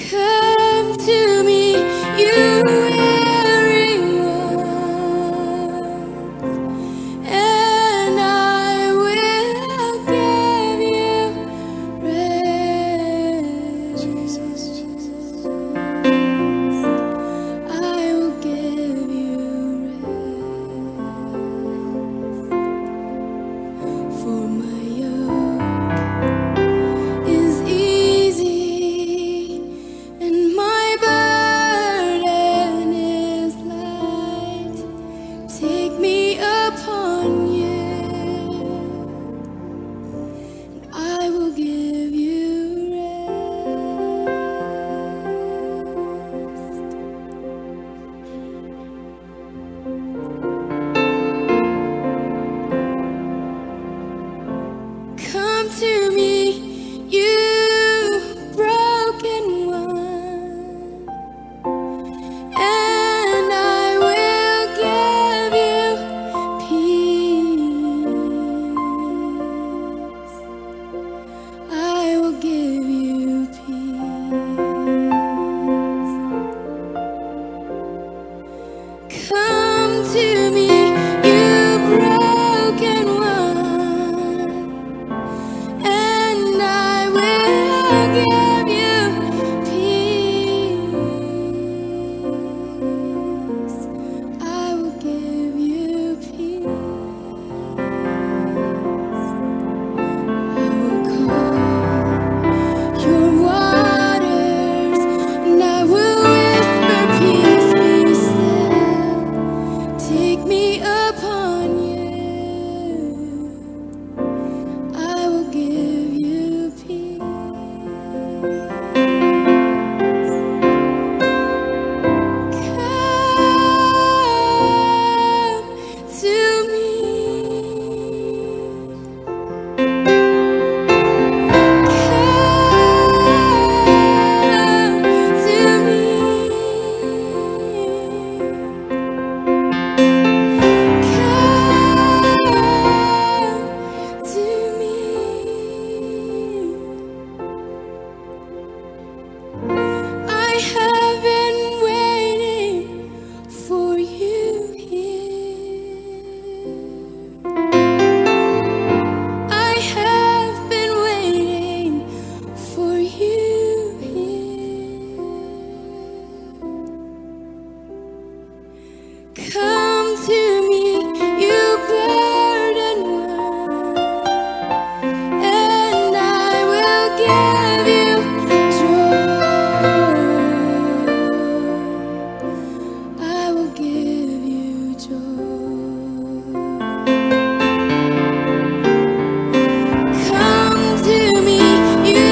Come to me, you weary ones, and I will give you rest. Jesus, Jesus. I will give you rest. For my yoke is easy and my burden is light. Take me upon you, and I will give you rest. Come to me, you broken one, and I will give you peace. I will give you peace. Come to me, you broken one, and I will give you peace. I will give you peace. I will calm your waters, and I will whisper, peace be still. Take me upon you, I will give you peace. Come to me. Come to me. Come to me. I have been waiting for you here. I have been waiting for you here. Come to me, you burden one, and I will give you joy. I will give you joy. Come to me, you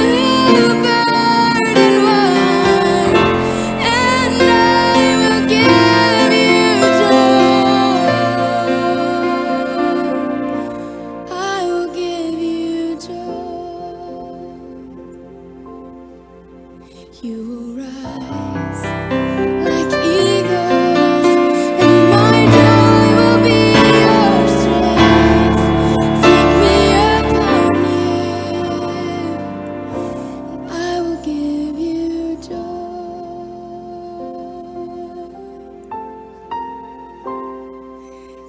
burden one, and I will give you joy. I will give you joy. You will rise like eagles, and my joy will be your strength. Take me upon you, and I will give you joy.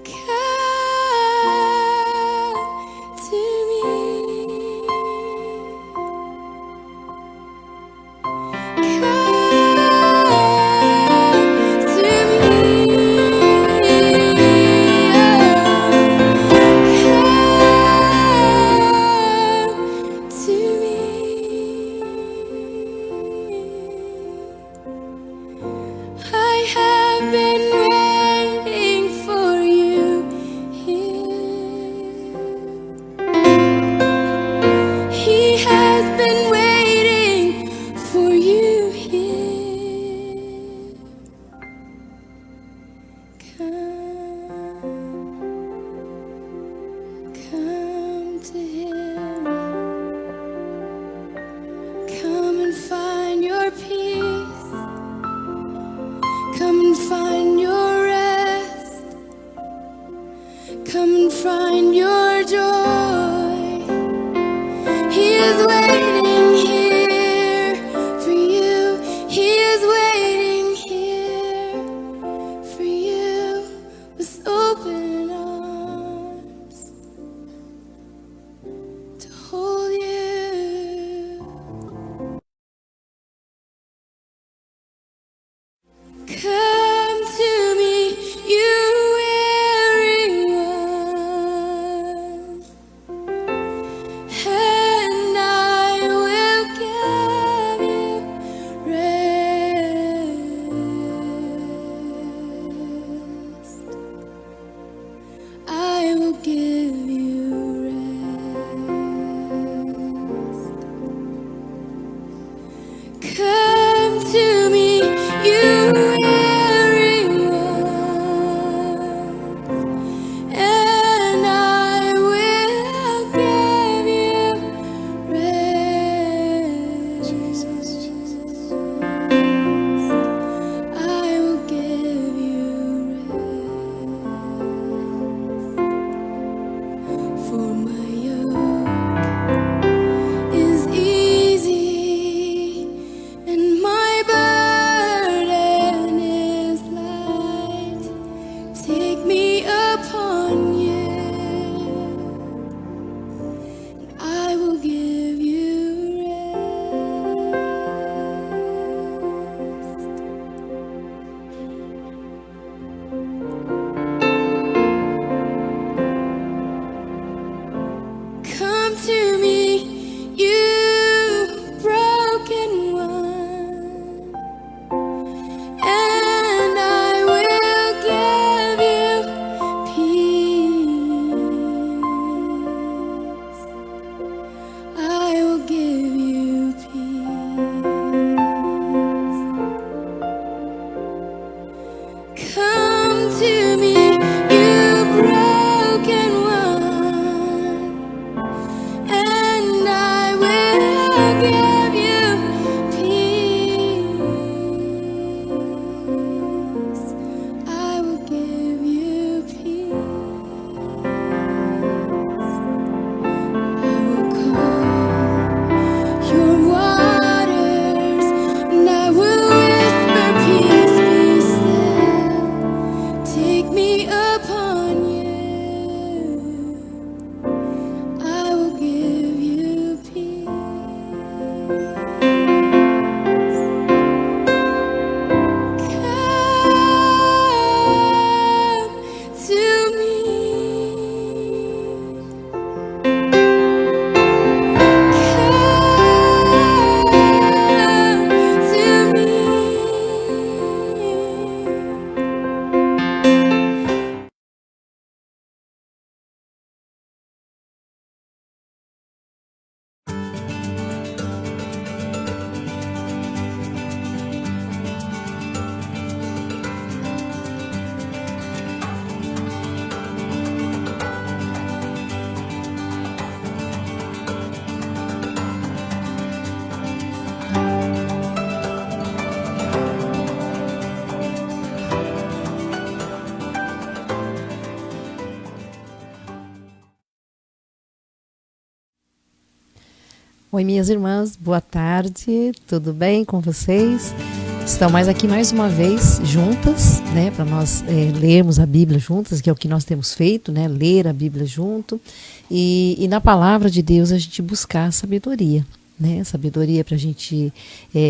Come to me. Come Come to me, you weary ones, and I will give you rest. I will give you rest. For my yoke is easy and my burden is light. Take me upon you, and I will give you rest. Come to me, you broken one, and I will give you peace. I will give you peace. Come to me, you broken one, and I will give you peace. I will give you peace. I will calm your waters, and I will whisper, peace, be still. Take me upon you, I will give you peace. Come to me. Come to me. Oi, minhas irmãs, boa tarde, tudo bem com vocês? Estamos aqui mais uma vez juntas, né, para nós lermos a Bíblia juntas, que é o que nós temos feito, né, ler a Bíblia junto, e na palavra de Deus a gente buscar sabedoria, né, sabedoria para a gente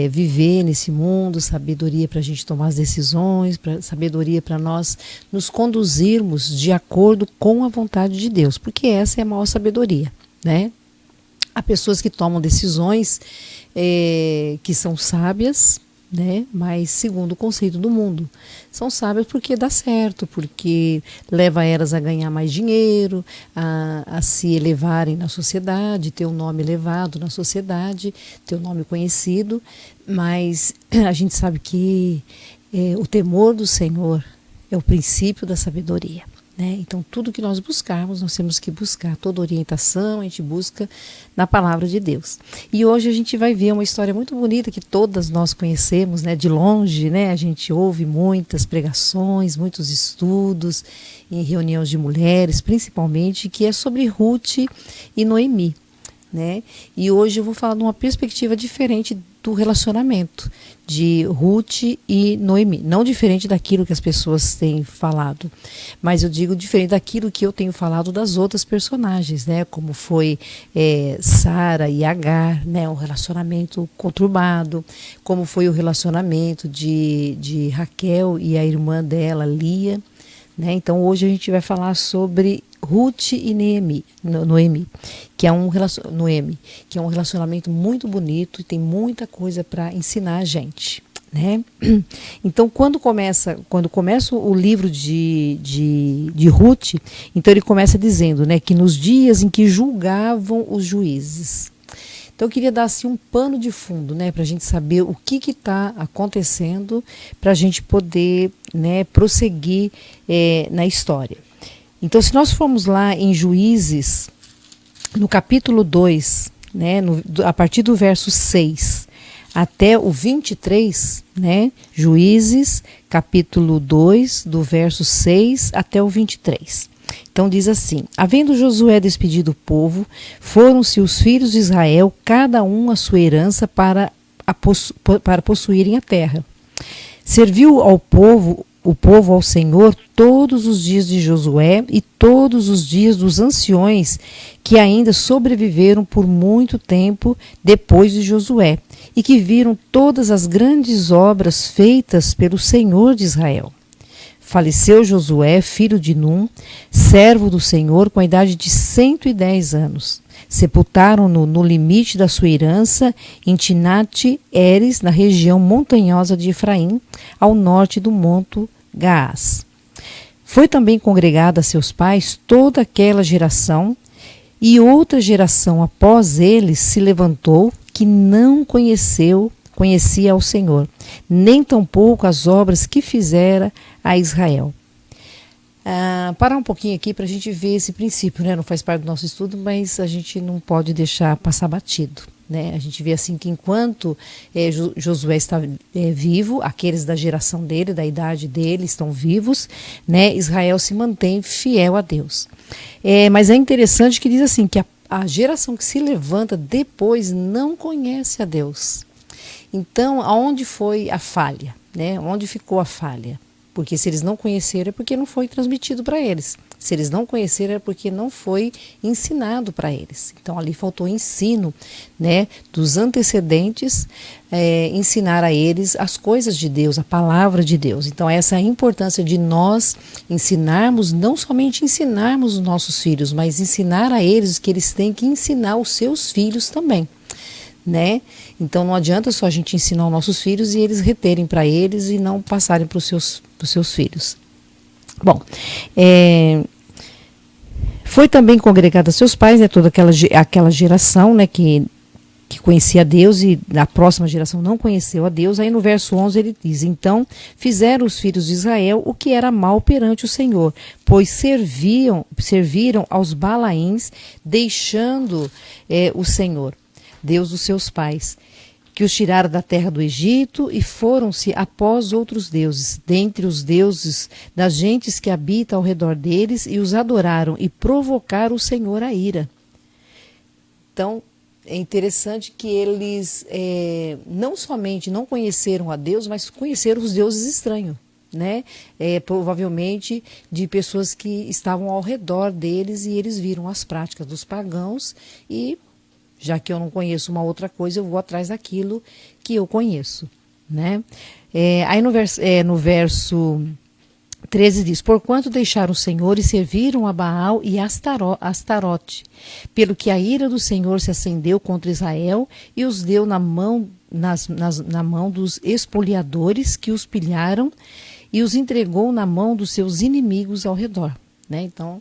viver nesse mundo, sabedoria para a gente tomar as decisões, sabedoria para nós nos conduzirmos de acordo com a vontade de Deus, porque essa é a maior sabedoria, né? Há pessoas que tomam decisões que são sábias, né? Mas segundo o conceito do mundo. São sábias porque dá certo, porque leva elas a ganhar mais dinheiro, a se elevarem na sociedade, ter um nome elevado na sociedade, ter um nome conhecido. Mas a gente sabe que o temor do Senhor é o princípio da sabedoria. Né? Então, tudo que nós buscarmos, nós temos que buscar toda orientação, a gente busca na palavra de Deus. E hoje a gente vai ver uma história muito bonita que todas nós conhecemos, né? De longe, né? A gente ouve muitas pregações, muitos estudos em reuniões de mulheres, principalmente, que é sobre Ruth e Noemi. Né? E hoje eu vou falar de uma perspectiva diferente do relacionamento de Ruth e Noemi, não diferente daquilo que as pessoas têm falado, mas eu digo diferente daquilo que eu tenho falado das outras personagens, né? Como foi Sara e Agar, né? Um relacionamento conturbado, como foi o relacionamento de Raquel e a irmã dela, Lia, né? Então hoje a gente vai falar sobre Ruth e Noemi, que é um relacionamento muito bonito e tem muita coisa para ensinar a gente, né? Então, quando começa o livro de Ruth, então ele começa dizendo, né, que nos dias em que julgavam os juízes. Então eu queria dar assim um pano de fundo, né, para a gente saber o que está acontecendo, para a gente poder, né, prosseguir na história. Então, se nós formos lá em Juízes, no capítulo 2, né, a partir do verso 6 até o 23, né, Juízes, capítulo 2, do verso 6 até o 23. Então diz assim: havendo Josué despedido o povo, foram-se os filhos de Israel, cada um a sua herança para possuírem a terra. Serviu o povo ao Senhor todos os dias de Josué e todos os dias dos anciões que ainda sobreviveram por muito tempo depois de Josué e que viram todas as grandes obras feitas pelo Senhor de Israel. Faleceu Josué, filho de Num, servo do Senhor, com a idade de 110 anos. Sepultaram-no no limite da sua herança, em Timnat-Heres, na região montanhosa de Efraim, ao norte do Monte Gaás. Foi também congregada a seus pais toda aquela geração, e outra geração após eles se levantou, que não conhecia ao Senhor, nem tampouco as obras que fizera a Israel. Parar um pouquinho aqui para a gente ver esse princípio, né? Não faz parte do nosso estudo, mas a gente não pode deixar passar batido, né? A gente vê assim que enquanto Josué está vivo, aqueles da geração dele, da idade dele, estão vivos, né? Israel se mantém fiel a Deus. Mas é interessante que diz assim, que a geração que se levanta depois não conhece a Deus. Então, aonde foi a falha, né? Onde ficou a falha? Porque se eles não conheceram é porque não foi transmitido para eles. Se eles não conheceram é porque não foi ensinado para eles. Então ali faltou ensino, né, dos antecedentes, ensinar a eles as coisas de Deus, a palavra de Deus. Então essa é a importância de nós ensinarmos, não somente ensinarmos os nossos filhos, mas ensinar a eles que eles têm que ensinar os seus filhos também. Né? Então não adianta só a gente ensinar os nossos filhos e eles reterem para eles e não passarem para os seus filhos. Bom, foi também congregada a seus pais, né, toda aquela geração, né, que conhecia a Deus, e a próxima geração não conheceu a Deus. Aí no verso 11 ele diz: então fizeram os filhos de Israel o que era mal perante o Senhor, pois serviram aos Balaíns, deixando o Senhor, Deus dos seus pais, que os tiraram da terra do Egito, e foram-se após outros deuses, dentre os deuses das gentes que habitam ao redor deles, e os adoraram e provocaram o Senhor a ira. Então, é interessante que eles não somente não conheceram a Deus, mas conheceram os deuses estranhos, né? Provavelmente de pessoas que estavam ao redor deles, e eles viram as práticas dos pagãos e, já que eu não conheço uma outra coisa, eu vou atrás daquilo que eu conheço, né? Aí no verso 13 diz: porquanto deixaram o Senhor e serviram a Baal e Astarote, pelo que a ira do Senhor se acendeu contra Israel e os deu na mão dos espoliadores que os pilharam, e os entregou na mão dos seus inimigos ao redor. Né? Então,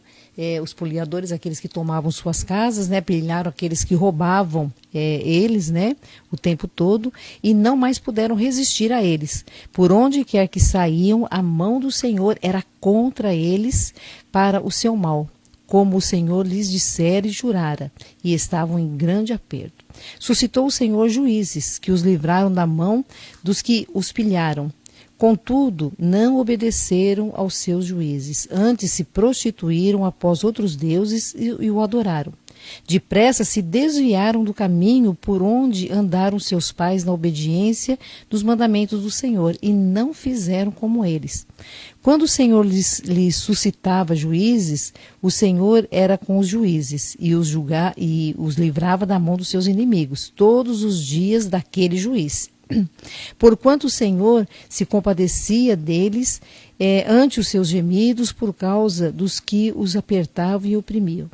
os poliadores, aqueles que tomavam suas casas, né, pilharam aqueles que roubavam eles, né, o tempo todo, e não mais puderam resistir a eles. Por onde quer que saíam, a mão do Senhor era contra eles para o seu mal, como o Senhor lhes dissera e jurara, e estavam em grande aperto. Suscitou o Senhor juízes, que os livraram da mão dos que os pilharam. Contudo, não obedeceram aos seus juízes, antes se prostituíram após outros deuses e o adoraram. Depressa se desviaram do caminho por onde andaram seus pais na obediência dos mandamentos do Senhor, e não fizeram como eles. Quando o Senhor lhes suscitava juízes, o Senhor era com os juízes e os livrava da mão dos seus inimigos, todos os dias daquele juiz. Porquanto o Senhor se compadecia deles ante os seus gemidos por causa dos que os apertavam e oprimiam.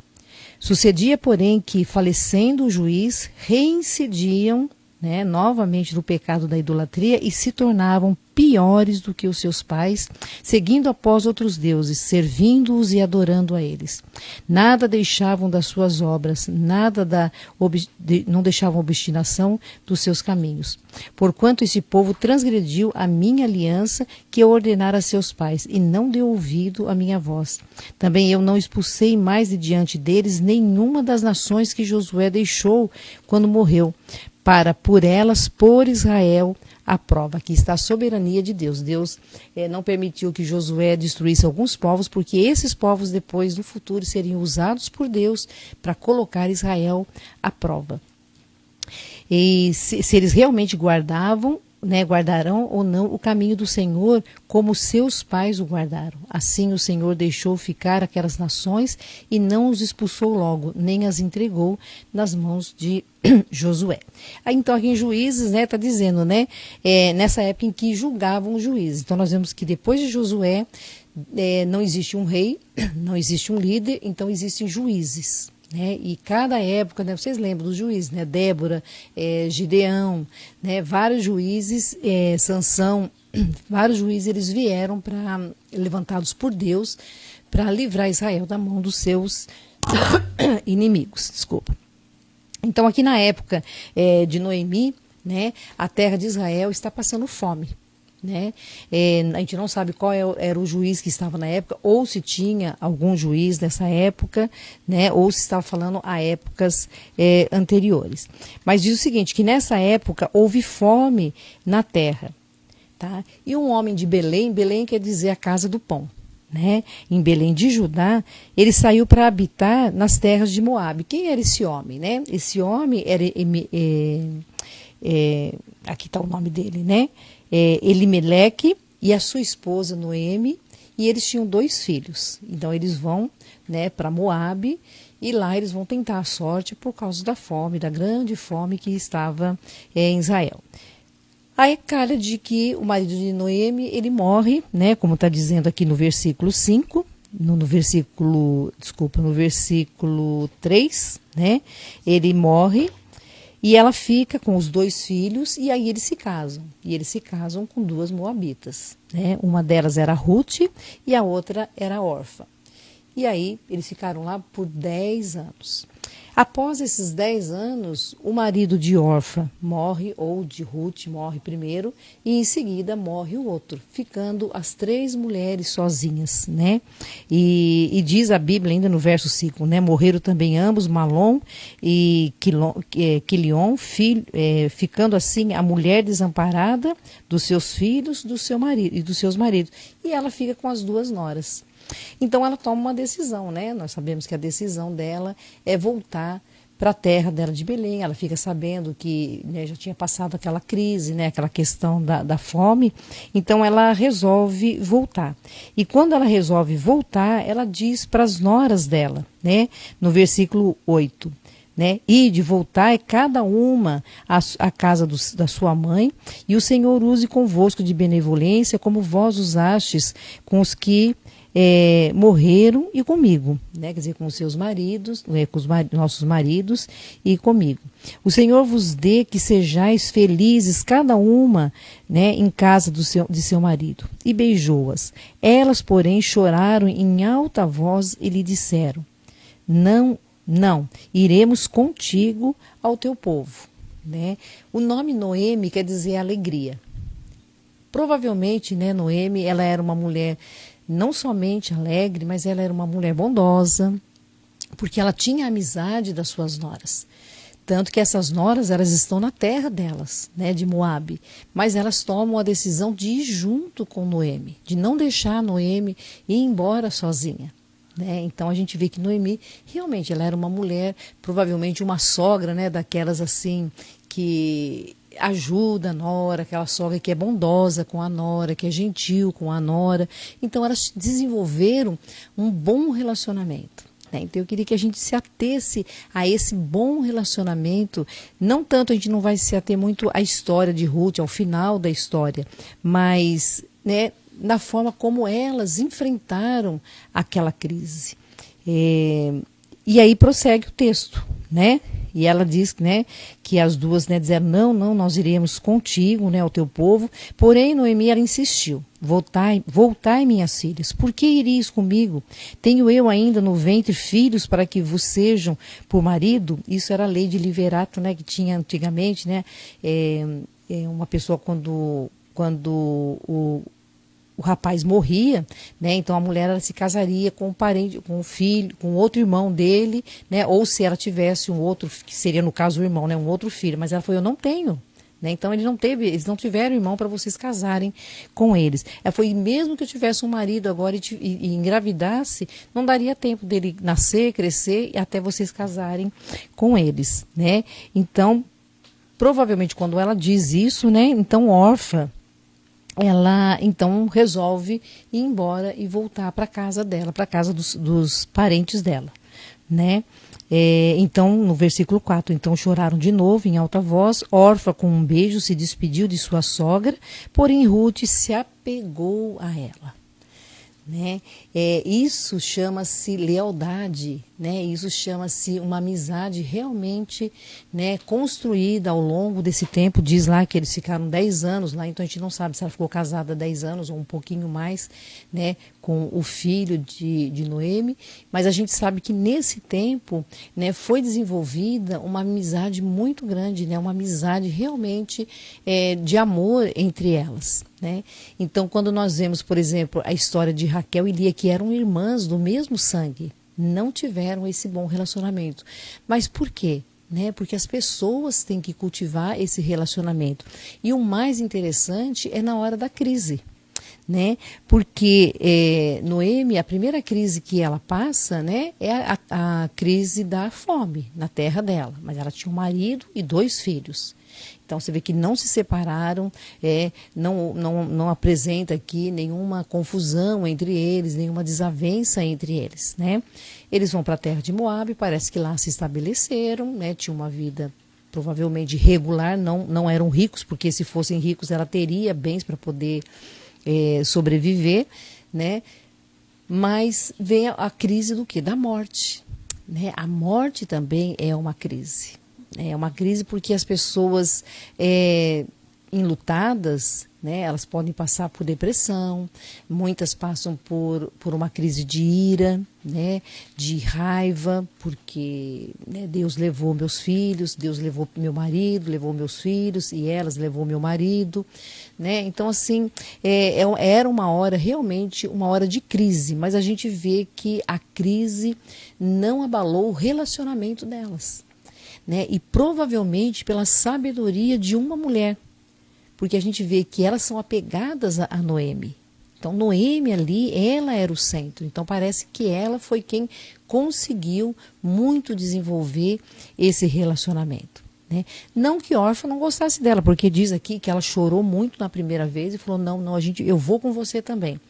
Sucedia, porém, que, falecendo o juiz, reincidiam, né, novamente do pecado da idolatria e se tornavam piores do que os seus pais, seguindo após outros deuses, servindo-os e adorando a eles. Nada deixavam das suas obras, não deixavam obstinação dos seus caminhos. Porquanto esse povo transgrediu a minha aliança que eu ordenara a seus pais, e não deu ouvido à minha voz. Também eu não expulsei mais de diante deles nenhuma das nações que Josué deixou quando morreu, para por elas pôr Israel à prova. Aqui está a soberania de Deus. Deus não permitiu que Josué destruísse alguns povos, porque esses povos depois, no futuro, seriam usados por Deus para colocar Israel à prova. E se eles realmente guardarão ou não o caminho do Senhor, como seus pais o guardaram. Assim o Senhor deixou ficar aquelas nações e não os expulsou logo, nem as entregou nas mãos de Josué. Aí, então, aqui em Juízes, está dizendo, nessa época em que julgavam os juízes. Então, nós vemos que depois de Josué, não existe um rei, não existe um líder, então existem juízes. E cada época, vocês lembram dos juízes, Débora, Gideão, vários juízes, Sansão, vários juízes, eles vieram levantados por Deus para livrar Israel da mão dos seus inimigos. Desculpa. Então, aqui na época de Noemi, a terra de Israel está passando fome. A gente não sabe qual era o juiz que estava na época, ou se tinha algum juiz nessa época, ou se estava falando a épocas anteriores. Mas diz o seguinte, que nessa época houve fome na terra. Tá? E um homem de Belém, Belém quer dizer a casa do pão. Em Belém de Judá, ele saiu para habitar nas terras de Moabe. Quem era esse homem? Esse homem era, aqui está o nome dele, Elimeleque e a sua esposa Noemi, e eles tinham 2 filhos. Então eles vão para Moabe e lá eles vão tentar a sorte por causa da fome, da grande fome que estava em Israel. Aí calha de que o marido de Noemi, ele morre, como está dizendo aqui no versículo 5, no versículo 3, ele morre. E ela fica com os 2 filhos e aí eles se casam. E eles se casam com 2 moabitas. Uma delas era Ruth e a outra era Orfa. E aí eles ficaram lá por 10 anos. Após esses 10 anos, o marido de Orfa morre, ou de Ruth morre primeiro, e em seguida morre o outro, ficando as 3 mulheres sozinhas, E diz a Bíblia ainda no verso 5, morreram também ambos, Malom e Quilion, ficando assim a mulher desamparada dos seus filhos, do seu marido e dos seus maridos. E ela fica com as 2 noras. Então ela toma uma decisão, Nós sabemos que a decisão dela é voltar para a terra dela de Belém. Ela fica sabendo que já tinha passado aquela crise, aquela questão da fome. Então ela resolve voltar. E quando ela resolve voltar, ela diz para as noras dela, no versículo 8. E de voltar cada uma à casa da sua mãe, e o Senhor use convosco de benevolência, como vós usastes com os que morreram e comigo, quer dizer, com os seus maridos, com os nossos maridos e comigo. O Senhor vos dê que sejais felizes cada uma, em casa de seu marido. E beijou-as. Elas, porém, choraram em alta voz e lhe disseram: Não, iremos contigo ao teu povo. O nome Noemi quer dizer alegria. Provavelmente, Noemi, ela era uma mulher não somente alegre, mas ela era uma mulher bondosa, porque ela tinha a amizade das suas noras. Tanto que essas noras, elas estão na terra delas, de Moabe, mas elas tomam a decisão de ir junto com Noemi, de não deixar Noemi ir embora sozinha. Então a gente vê que Noemi, realmente, ela era uma mulher, provavelmente uma sogra, daquelas assim, que ajuda a nora, aquela sogra que é bondosa com a nora, que é gentil com a nora. Então elas desenvolveram um bom relacionamento. Então eu queria que a gente se atesse a esse bom relacionamento. Não tanto, a gente não vai se ater muito à história de Ruth, ao final da história, mas na forma como elas enfrentaram aquela crise. E aí prossegue o texto, E ela diz, né, que as duas, né, disseram, não, nós iremos contigo, né, o teu povo. Porém, Noemi, ela insistiu, voltai, minhas filhas, por que iris comigo? Tenho eu ainda no ventre filhos para que vos sejam por marido? Isso era a lei de liverato, né, que tinha antigamente, né, uma pessoa quando o rapaz morria, né? Então a mulher ela se casaria com um parente, com um filho, com outro irmão dele, né? Ou se ela tivesse um outro, que seria no caso o irmão, né? Um outro filho. Mas ela falou, eu não tenho. Né? Então eles não tiveram irmão para vocês casarem com eles. Ela foi, mesmo que eu tivesse um marido agora e engravidasse, não daria tempo dele nascer, crescer e até vocês casarem com eles, né? Então, provavelmente quando ela diz isso, né? Então Orfa, ela então resolve ir embora e voltar para casa dela, para casa dos parentes dela, né? Então, no versículo 4, então choraram de novo em alta voz, Orfa com um beijo se despediu de sua sogra, porém Ruth se apegou a ela. Né? Isso chama-se lealdade, né? Isso chama-se uma amizade realmente, né, construída ao longo desse tempo. Diz lá que eles ficaram 10 anos lá, então a gente não sabe se ela ficou casada 10 anos ou um pouquinho mais, né, com o filho de Noemi, mas a gente sabe que nesse tempo, né, foi desenvolvida uma amizade muito grande, né, uma amizade realmente de amor entre elas. Né? Então, quando nós vemos, por exemplo, a história de Raquel e Lia, que eram irmãs do mesmo sangue, não tiveram esse bom relacionamento. Mas por quê? Né? Porque as pessoas têm que cultivar esse relacionamento. E o mais interessante é na hora da crise. Né? Porque Noemi, a primeira crise que ela passa, né, é a crise da fome na terra dela. Mas ela tinha um marido e 2 filhos. Então você vê que não se separaram, não apresenta aqui nenhuma confusão entre eles, nenhuma desavença entre eles. Né? Eles vão para a terra de Moabe, parece que lá se estabeleceram, né, tinham uma vida provavelmente regular, não eram ricos, porque se fossem ricos ela teria bens para poder sobreviver, né? Mas vem a crise do quê? Da morte. Né? A morte também é uma crise. É uma crise porque as pessoas enlutadas, né, elas podem passar por depressão, muitas passam por uma crise de ira, né, de raiva, porque, né, Deus levou meus filhos, Deus levou meu marido, levou meus filhos e elas levou meu marido. Né? Então, assim, era uma hora, realmente uma hora de crise, mas a gente vê que a crise não abalou o relacionamento delas. Né? E provavelmente pela sabedoria de uma mulher, porque a gente vê que elas são apegadas a Noemi. Então, Noemi ali, ela era o centro. Então, parece que ela foi quem conseguiu muito desenvolver esse relacionamento. Né? Não que Orfa não gostasse dela, porque diz aqui que ela chorou muito na primeira vez e falou, não, eu vou com você também.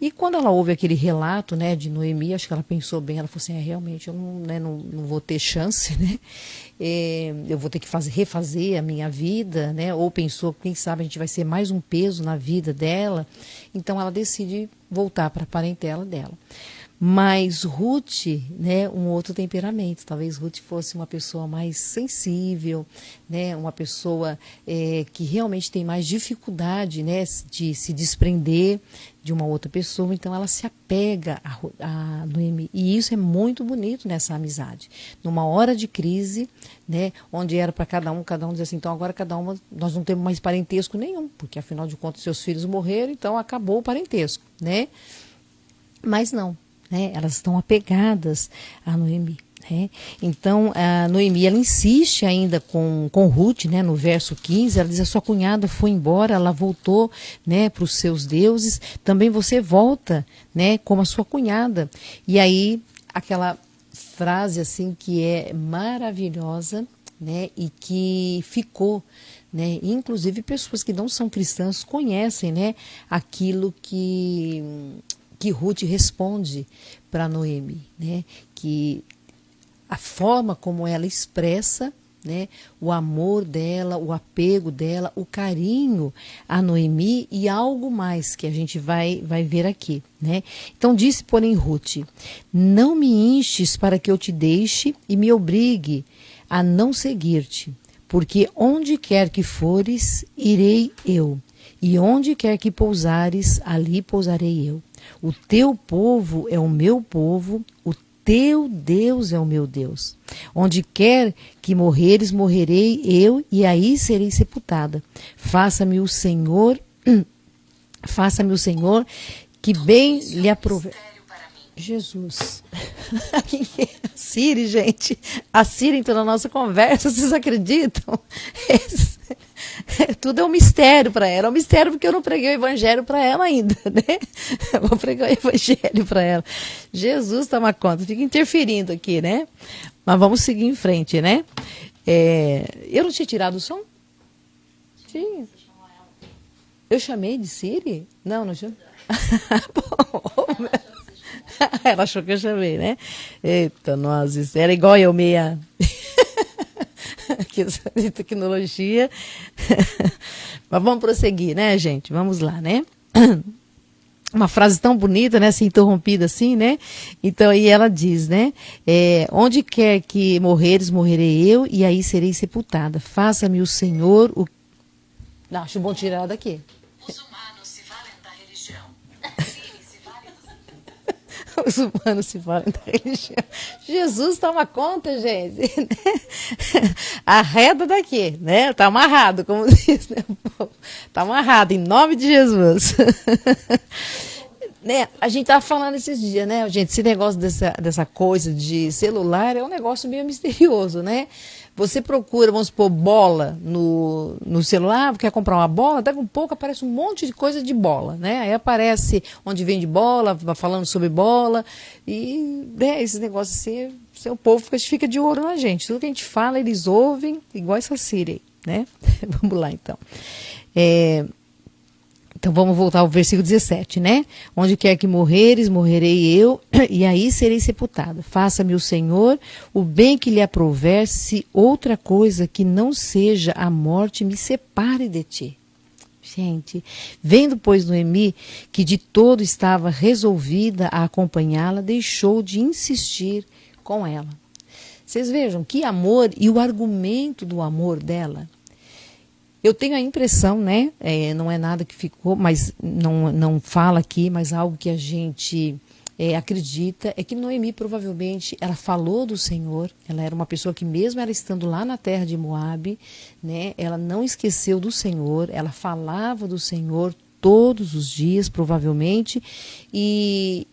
E quando ela ouve aquele relato, né, de Noemi, acho que ela pensou bem, ela falou assim, realmente eu não vou ter chance, né? Eu vou ter que refazer a minha vida, né? Ou pensou, quem sabe a gente vai ser mais um peso na vida dela. Então ela decide voltar para a parentela dela. Mas Ruth, né, um outro temperamento. Talvez Ruth fosse uma pessoa mais sensível, né, uma pessoa que realmente tem mais dificuldade, né, de se desprender de uma outra pessoa. Então ela se apega a Noemi. E isso é muito bonito nessa amizade. Numa hora de crise, né, onde era para cada um dizer assim, então agora cada uma, nós não temos mais parentesco nenhum, porque afinal de contas seus filhos morreram, então acabou o parentesco, né? Mas não. Né, elas estão apegadas a Noemi. Né? Então, a Noemi, ela insiste ainda com Ruth, né, no verso 15, ela diz, a sua cunhada foi embora, ela voltou, né, para os seus deuses, também você volta, né, como a sua cunhada. E aí, aquela frase assim que é maravilhosa, né, e que ficou, né, inclusive pessoas que não são cristãs conhecem, né, aquilo que Ruth responde para Noemi, né? Que a forma como ela expressa, né, o amor dela, o apego dela, o carinho a Noemi e algo mais que a gente vai ver aqui. Né? Então disse, porém, Ruth, não me instes para que eu te deixe e me obrigue a não seguir-te, porque onde quer que fores, irei eu, e onde quer que pousares, ali pousarei eu. O teu povo é o meu povo, o teu Deus é o meu Deus. Onde quer que morreres, morrerei eu, e aí serei sepultada. Faça-me o Senhor, que bem lhe aprove. Jesus. Quem é a Siri, gente? A Siri entrou na nossa conversa, vocês acreditam? Tudo é um mistério para ela. É um mistério porque eu não preguei o evangelho para ela ainda, né? Eu vou pregar o evangelho para ela. Jesus toma conta, fica interferindo aqui, né? Mas vamos seguir em frente, né? Eu não tinha tirado o som? Tinha. Eu chamei de Siri? Não chamei. Bom, ela achou que eu chamei, né? Eita, nossa, isso era igual eu meia... de tecnologia. Mas vamos prosseguir, né, gente? Vamos lá, né? Uma frase tão bonita, né? Assim, interrompida assim, né? Então aí ela diz, né? Onde quer que morreres, morrerei eu, e aí serei sepultada. Faça-me o Senhor o... Não, acho bom tirar daqui. Os humanos se valem da religião. Os humanos se valem da religião. Jesus toma conta, gente. Arreda daqui, né? Tá amarrado, como diz, né? Tá amarrado, em nome de Jesus. Né? A gente tava falando esses dias, né, gente? Esse negócio dessa coisa de celular é um negócio meio misterioso, né? Você procura, vamos supor, bola no celular, quer comprar uma bola, daqui a um pouco aparece um monte de coisa de bola, né? Aí aparece onde vende bola, falando sobre bola, e né, esses negócios assim, o povo fica de ouro na gente. Tudo que a gente fala, eles ouvem, igual essa Siri, né? Vamos lá, então. Então vamos voltar ao versículo 17, né? Onde quer que morreres, morrerei eu, e aí serei sepultada. Faça-me o Senhor o bem que lhe aprouver, se outra coisa que não seja a morte me separe de ti. Gente, vendo, pois, Noemi que de todo estava resolvida a acompanhá-la, deixou de insistir com ela. Vocês vejam que amor e o argumento do amor dela. Eu tenho a impressão, né, não é nada que ficou, mas não fala aqui, mas algo que a gente acredita, é que Noemi provavelmente, ela falou do Senhor, ela era uma pessoa que mesmo ela estando lá na terra de Moabe, né, ela não esqueceu do Senhor, ela falava do Senhor todos os dias, provavelmente, e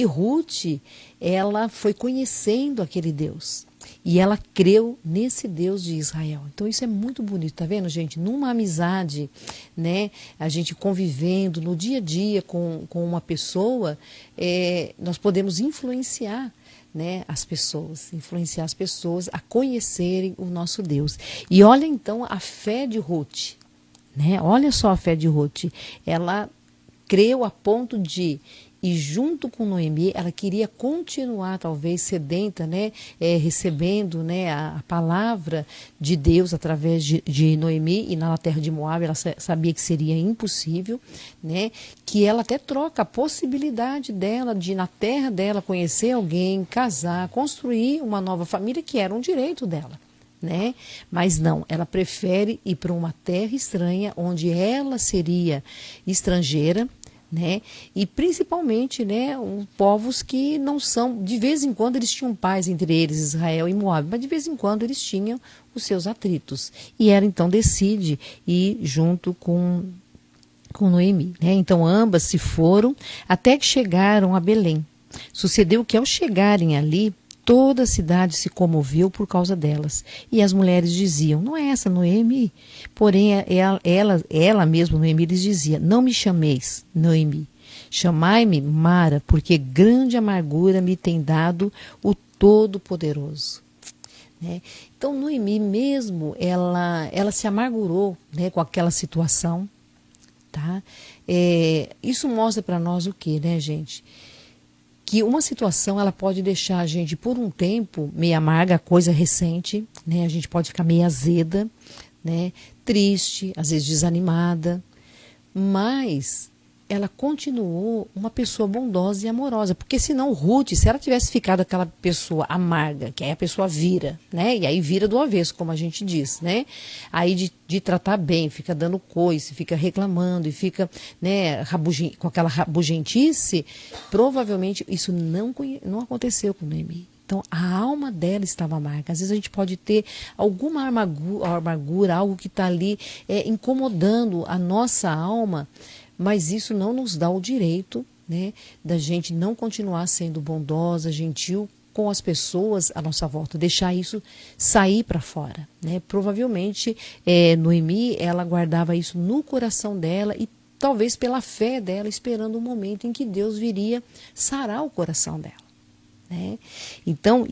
Ruth, ela foi conhecendo aquele Deus. E ela creu nesse Deus de Israel. Então isso é muito bonito, tá vendo, gente? Numa amizade, né? A gente convivendo no dia a dia com uma pessoa, nós podemos influenciar, né, influenciar as pessoas a conhecerem o nosso Deus. E olha então a fé de Ruth, né? Olha só a fé de Ruth. Ela creu a ponto de... E junto com Noemi, ela queria continuar, talvez, sedenta, né, recebendo, né, a palavra de Deus através de Noemi. E na terra de Moabe, ela sabia que seria impossível, né, que ela até troca a possibilidade dela de, na terra dela, conhecer alguém, casar, construir uma nova família, que era um direito dela. Né? Mas não, ela prefere ir para uma terra estranha, onde ela seria estrangeira, né? E principalmente, né, povos que não são, de vez em quando eles tinham paz entre eles, Israel e Moabe, mas de vez em quando eles tinham os seus atritos. E ela então decide ir junto com Noemi, né? Então ambas se foram até que chegaram a Belém. Sucedeu que ao chegarem ali, toda a cidade se comoveu por causa delas. E as mulheres diziam, não é essa Noemi? Porém, ela mesma, Noemi, lhes dizia, não me chameis Noemi, chamai-me Mara, porque grande amargura me tem dado o Todo-Poderoso. Né? Então, Noemi mesmo, ela se amargurou, né, com aquela situação. Tá? Isso mostra para nós o quê, né, gente? Que uma situação ela pode deixar a gente por um tempo meio amarga, coisa recente, né? A gente pode ficar meio azeda, né? Triste, às vezes desanimada, mas ela continuou uma pessoa bondosa e amorosa. Porque senão Ruth, se ela tivesse ficado aquela pessoa amarga, que aí a pessoa vira, né? E aí vira do avesso, como a gente diz, né? Aí de tratar bem, fica dando coice, fica reclamando e fica, né, com aquela rabugentice, provavelmente isso não aconteceu com Noemi. Então, a alma dela estava amarga. Às vezes a gente pode ter alguma amargura, algo que está ali incomodando a nossa alma, mas isso não nos dá o direito, né, da gente não continuar sendo bondosa, gentil com as pessoas à nossa volta, deixar isso sair para fora, né? Provavelmente, Noemi, ela guardava isso no coração dela e talvez pela fé dela, esperando o momento em que Deus viria sarar o coração dela. Né? Então,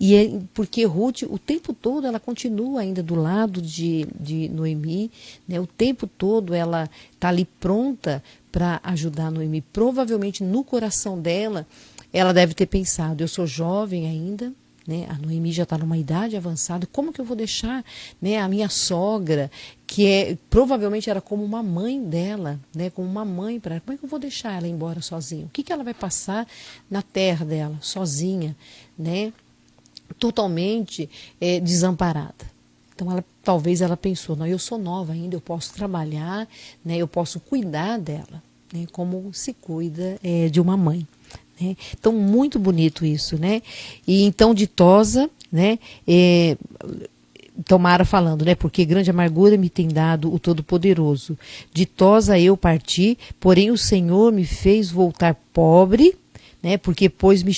porque Ruth o tempo todo ela continua ainda do lado de Noemi, né? O tempo todo ela está ali pronta para ajudar Noemi. Provavelmente no coração dela, ela deve ter pensado, eu sou jovem ainda, né? A Noemi já está numa idade avançada, como que eu vou deixar, né, a minha sogra, que provavelmente era como uma mãe dela, né, como uma mãe para ela, como é que eu vou deixar ela embora sozinha? O que ela vai passar na terra dela, sozinha, né, totalmente desamparada? Então, talvez ela pensou, não, eu sou nova ainda, eu posso trabalhar, né, eu posso cuidar dela, né, como se cuida de uma mãe. Né? Então, muito bonito isso, né? E então, ditosa, né? Tomara falando, né? Porque grande amargura me tem dado o Todo-Poderoso. Ditosa eu parti, porém o Senhor me fez voltar pobre, né? Porque pois me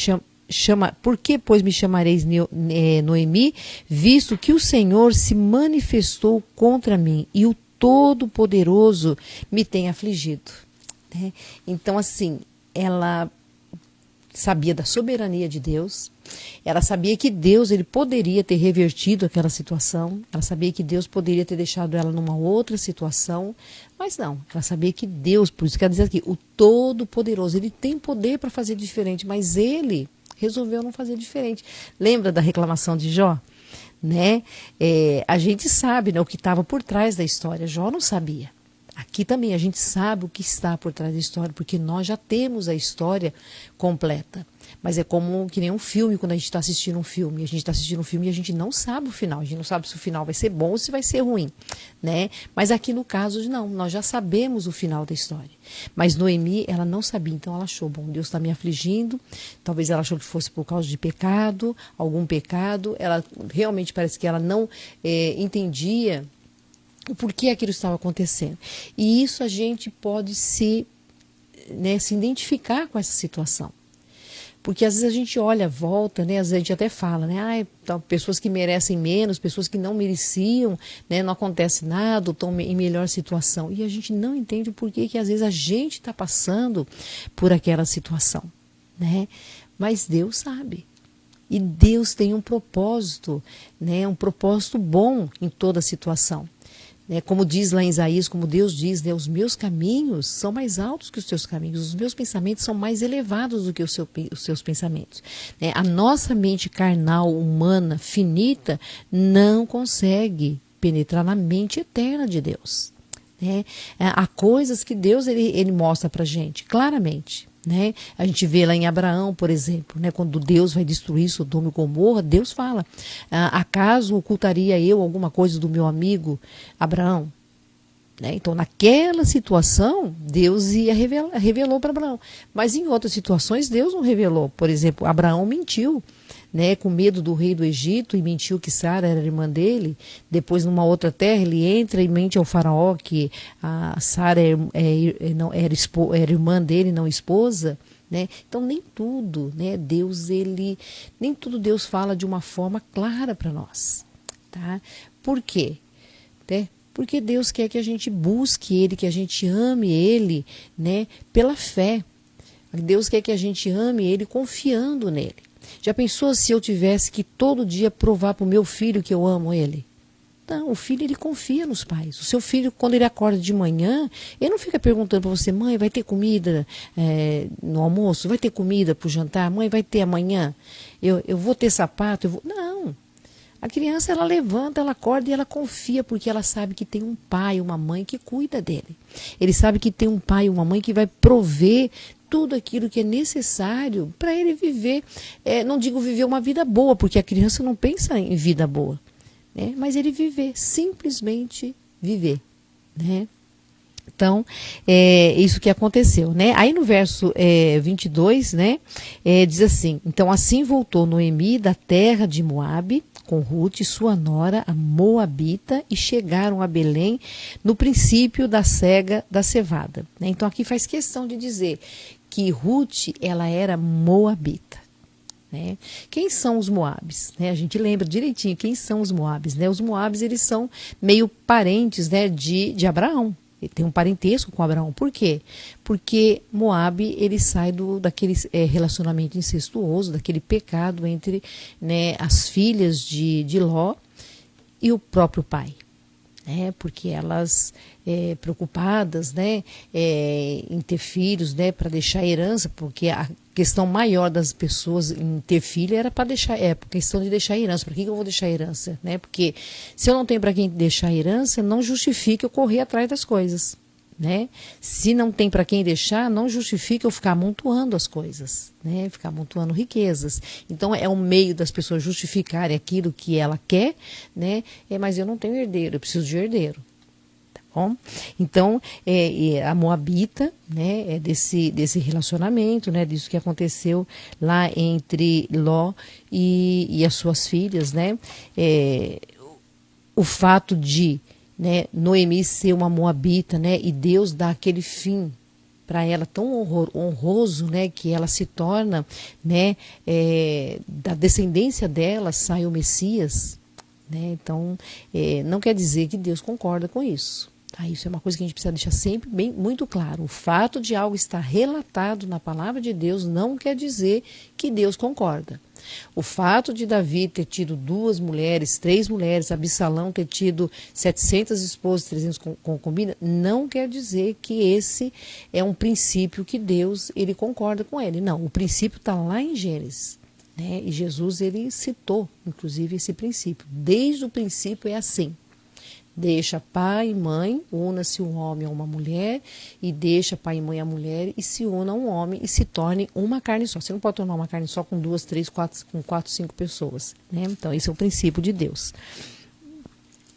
chamareis Noemi, visto que o Senhor se manifestou contra mim e o Todo-Poderoso me tem afligido. Né? Então, assim, ela sabia da soberania de Deus, ela sabia que Deus ele poderia ter revertido aquela situação, ela sabia que Deus poderia ter deixado ela numa outra situação, mas não, ela sabia que Deus, por isso que ela diz aqui, o Todo-Poderoso, ele tem poder para fazer diferente, mas ele resolveu não fazer diferente. Lembra da reclamação de Jó? Né? A gente sabe, né, o que estava por trás da história, Jó não sabia. Aqui também a gente sabe o que está por trás da história, porque nós já temos a história completa. Mas é como que nem um filme, quando a gente está assistindo um filme. A gente está assistindo um filme e a gente não sabe o final. A gente não sabe se o final vai ser bom ou se vai ser ruim. Né? Mas aqui no caso, não. Nós já sabemos o final da história. Mas Noemi, ela não sabia. Então ela achou, bom, Deus está me afligindo. Talvez ela achou que fosse por causa de pecado, algum pecado. Ela realmente parece que ela não entendia o porquê aquilo estava acontecendo. E isso a gente pode se identificar com essa situação. Porque às vezes a gente olha, volta, né? Às vezes a gente até fala, né? Pessoas que merecem menos, pessoas que não mereciam, né? Não acontece nada, estão em melhor situação. E a gente não entende o porquê que às vezes a gente está passando por aquela situação, né? Mas Deus sabe. E Deus tem um propósito, né? Um propósito bom em toda a situação. Como diz lá em Isaías, como Deus diz, né, os meus caminhos são mais altos que os teus caminhos, os meus pensamentos são mais elevados do que os seus pensamentos. A nossa mente carnal, humana, finita, não consegue penetrar na mente eterna de Deus. Há coisas que Deus ele mostra para a gente, claramente. Né? A gente vê lá em Abraão, por exemplo, né? Quando Deus vai destruir Sodoma e Gomorra, Deus fala, acaso ocultaria eu alguma coisa do meu amigo Abraão? Né? Então, naquela situação, Deus revelou para Abraão. Mas em outras situações, Deus não revelou. Por exemplo, Abraão mentiu, né, com medo do rei do Egito, e mentiu que Sara era irmã dele. Depois, numa outra terra, ele entra e mente ao faraó que a Sara era irmã dele, não esposa. Né? Então, nem tudo, né, nem tudo Deus fala de uma forma clara para nós. Tá? Por quê? Né? Porque Deus quer que a gente busque Ele, que a gente ame Ele, né, pela fé. Deus quer que a gente ame Ele confiando nele. Já pensou se eu tivesse que todo dia provar para o meu filho que eu amo ele? Não, o filho ele confia nos pais. O seu filho, quando ele acorda de manhã, ele não fica perguntando para você, mãe, vai ter comida no almoço? Vai ter comida para o jantar? Mãe, vai ter amanhã? Eu vou ter sapato? Não. A criança, ela levanta, ela acorda e ela confia, porque ela sabe que tem um pai, uma mãe que cuida dele. Ele sabe que tem um pai, uma mãe que vai prover tudo aquilo que é necessário para ele viver. Não digo viver uma vida boa, porque a criança não pensa em vida boa, né? Mas ele viver, simplesmente viver, né? Então, isso que aconteceu, né? Aí no verso 22, né, diz assim: então assim voltou Noemi da terra de Moabe, com Ruth, sua nora, a Moabita, e chegaram a Belém no princípio da cega da cevada, né? Então aqui faz questão de dizer que Ruth, ela era Moabita, né? Quem são os Moabes, né? A gente lembra direitinho quem são os Moabes, né? Os Moabes, eles são meio parentes, né, de Abraão. Ele tem um parentesco com Abraão. Por quê? Porque Moabe, ele sai daquele relacionamento incestuoso, daquele pecado entre, né, as filhas de Ló e o próprio pai. Porque elas, preocupadas, né, em ter filhos, né, para deixar herança, porque a questão maior das pessoas em ter filho era para deixar, por questão de deixar herança. Para que eu vou deixar herança? Né? Porque se eu não tenho para quem deixar herança, não justifica eu correr atrás das coisas. Né? Se não tem para quem deixar, não justifica eu ficar amontoando as coisas, né? Ficar amontoando riquezas. Então é um meio das pessoas justificarem aquilo que ela quer, né? Mas eu não tenho herdeiro, eu preciso de herdeiro. Tá bom? Então a Moabita, né, desse relacionamento, né, disso que aconteceu lá entre Ló e as suas filhas, né? O fato de, né, Noemi ser uma moabita, né, e Deus dá aquele fim para ela tão honroso, né, que ela se torna, né, da descendência dela sai o Messias, né? Então não quer dizer que Deus concorda com isso. Tá? Isso é uma coisa que a gente precisa deixar sempre bem muito claro. O fato de algo estar relatado na palavra de Deus não quer dizer que Deus concorda. O fato de Davi ter tido 2 mulheres, 3 mulheres, Absalão ter tido 700 esposas, 300 concubinas, não quer dizer que esse é um princípio que Deus ele concorda com ele. Não, o princípio está lá em Gênesis, né? E Jesus ele citou, inclusive, esse princípio. Desde o princípio é assim. Deixa pai e mãe, una-se um homem a uma mulher, e deixa pai e mãe a mulher, e se una a um homem, e se torne uma carne só. Você não pode tornar uma carne só com 2, 3, 4, com 4, 5 pessoas, né? Então, esse é o princípio de Deus.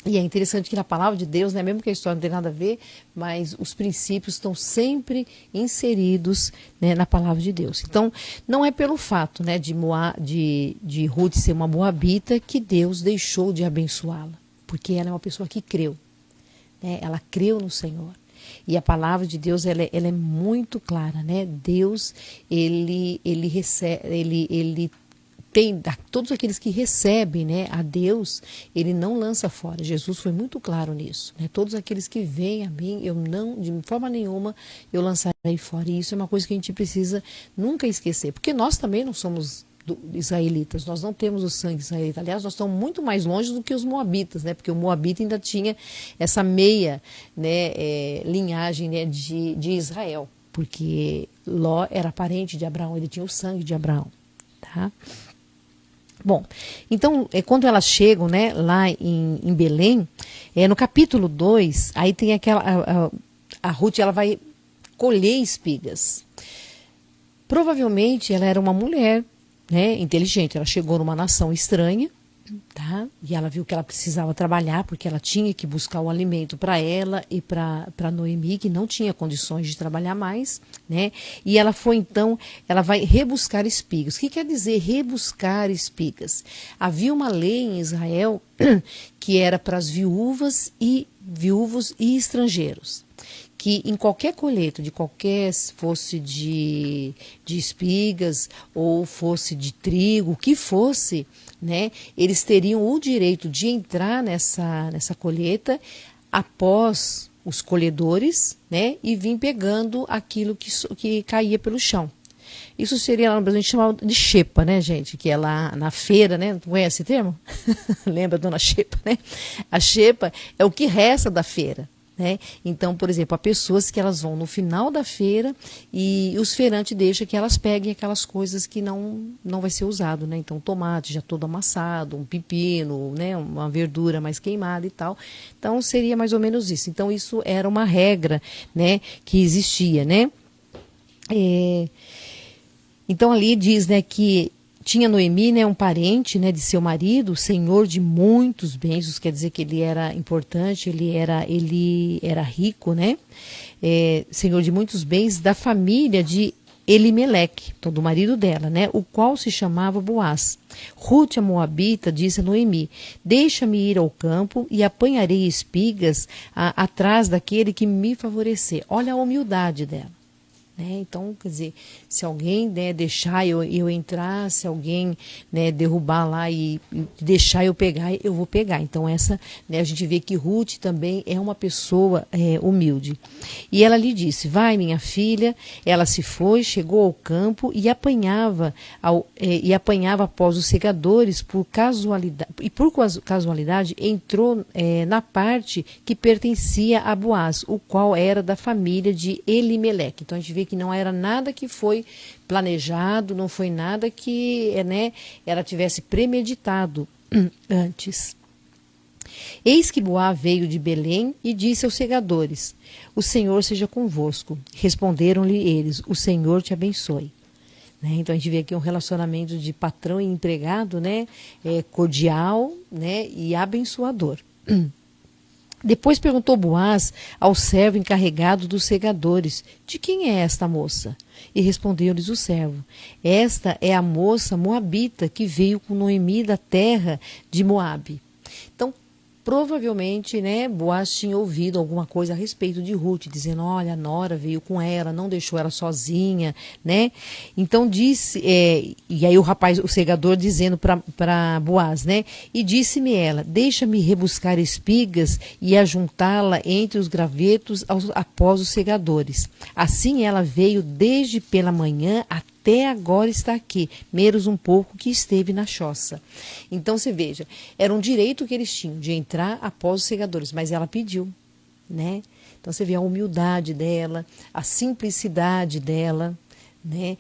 E é interessante que na palavra de Deus, né, mesmo que a história não tem nada a ver, mas os princípios estão sempre inseridos, né, na palavra de Deus. Então, não é pelo fato, né, de Ruth ser uma moabita que Deus deixou de abençoá-la. Porque ela é uma pessoa que creu, né? Ela creu no Senhor. E a palavra de Deus ela é muito clara, né? Deus ele tem todos aqueles que recebem, né, a Deus, ele não lança fora. Jesus foi muito claro nisso, né? Todos aqueles que vêm a mim, eu não, de forma nenhuma, eu lançarei fora. E isso é uma coisa que a gente precisa nunca esquecer, porque nós também não somos israelitas, nós não temos o sangue israelita. Aliás, nós estamos muito mais longe do que os moabitas, né? Porque o moabita ainda tinha essa meia, né, linhagem, né, de Israel, porque Ló era parente de Abraão, ele tinha o sangue de Abraão, tá? Bom, então, quando elas chegam, né, lá em Belém, no capítulo 2, aí tem aquela, a Ruth, ela vai colher espigas. Provavelmente ela era uma mulher, né, inteligente. Ela chegou numa nação estranha, tá? E ela viu que ela precisava trabalhar, porque ela tinha que buscar o alimento para ela e para Noemi, que não tinha condições de trabalhar mais, né? E ela foi, então, ela vai rebuscar espigas. O que quer dizer rebuscar espigas? Havia uma lei em Israel que era para as viúvos e estrangeiros, que em qualquer colheita, de qualquer, fosse de espigas ou fosse de trigo, o que fosse, né, eles teriam o direito de entrar nessa colheita após os colhedores, né, e vir pegando aquilo que caía pelo chão. Isso seria lá no Brasil, a gente chamava de xepa, né, gente? Que é lá na feira, né? Não conhece esse termo? Lembra, dona Xepa, né? A xepa é o que resta da feira, né? Então, por exemplo, há pessoas que elas vão no final da feira e os feirantes deixam que elas peguem aquelas coisas que não vai ser usado, né? Então, tomate já todo amassado, um pepino, né? Uma verdura mais queimada e tal. Então, seria mais ou menos isso. Então, isso era uma regra, né? Que existia, né? Então, ali diz, né, que tinha Noemi, né, um parente, né, de seu marido, senhor de muitos bens, isso quer dizer que ele era importante, ele era rico, né, senhor de muitos bens, da família de Elimeleque, então do marido dela, né, o qual se chamava Boaz. Ruth, a moabita, disse a Noemi: deixa-me ir ao campo e apanharei espigas atrás daquele que me favorecer. Olha a humildade dela. Então, quer dizer, se alguém, né, deixar eu entrar, se alguém, né, derrubar lá e deixar eu pegar, eu vou pegar. Então, essa, né, a gente vê que Ruth também é uma pessoa humilde. E ela lhe disse: vai, minha filha. Ela se foi, chegou ao campo e apanhava após os segadores por casualidade. E por casualidade entrou na parte que pertencia a Boaz, o qual era da família de Elimeleque. Então, a gente vê que não era nada que foi planejado, não foi nada que, né, ela tivesse premeditado antes. Eis que Boaz veio de Belém e disse aos segadores: o Senhor seja convosco. Responderam-lhe eles: o Senhor te abençoe. Então a gente vê aqui um relacionamento de patrão e empregado, né, cordial, né, e abençoador. Depois perguntou Boaz ao servo encarregado dos segadores: de quem é esta moça? E respondeu-lhes o servo: esta é a moça moabita que veio com Noemi da terra de Moabe. Então, provavelmente, né, Boaz tinha ouvido alguma coisa a respeito de Ruth, dizendo: olha, a nora veio com ela, não deixou ela sozinha, né? Então disse, e aí o segador dizendo para Boaz, né? E disse-me ela: deixa-me rebuscar espigas e ajuntá-la entre os gravetos após os segadores. Assim ela veio desde pela manhã até agora está aqui, menos um pouco que esteve na choça. Então você veja, era um direito que eles tinham de entrar após os segadores, mas ela pediu, né? Então você vê a humildade dela, a simplicidade dela, né?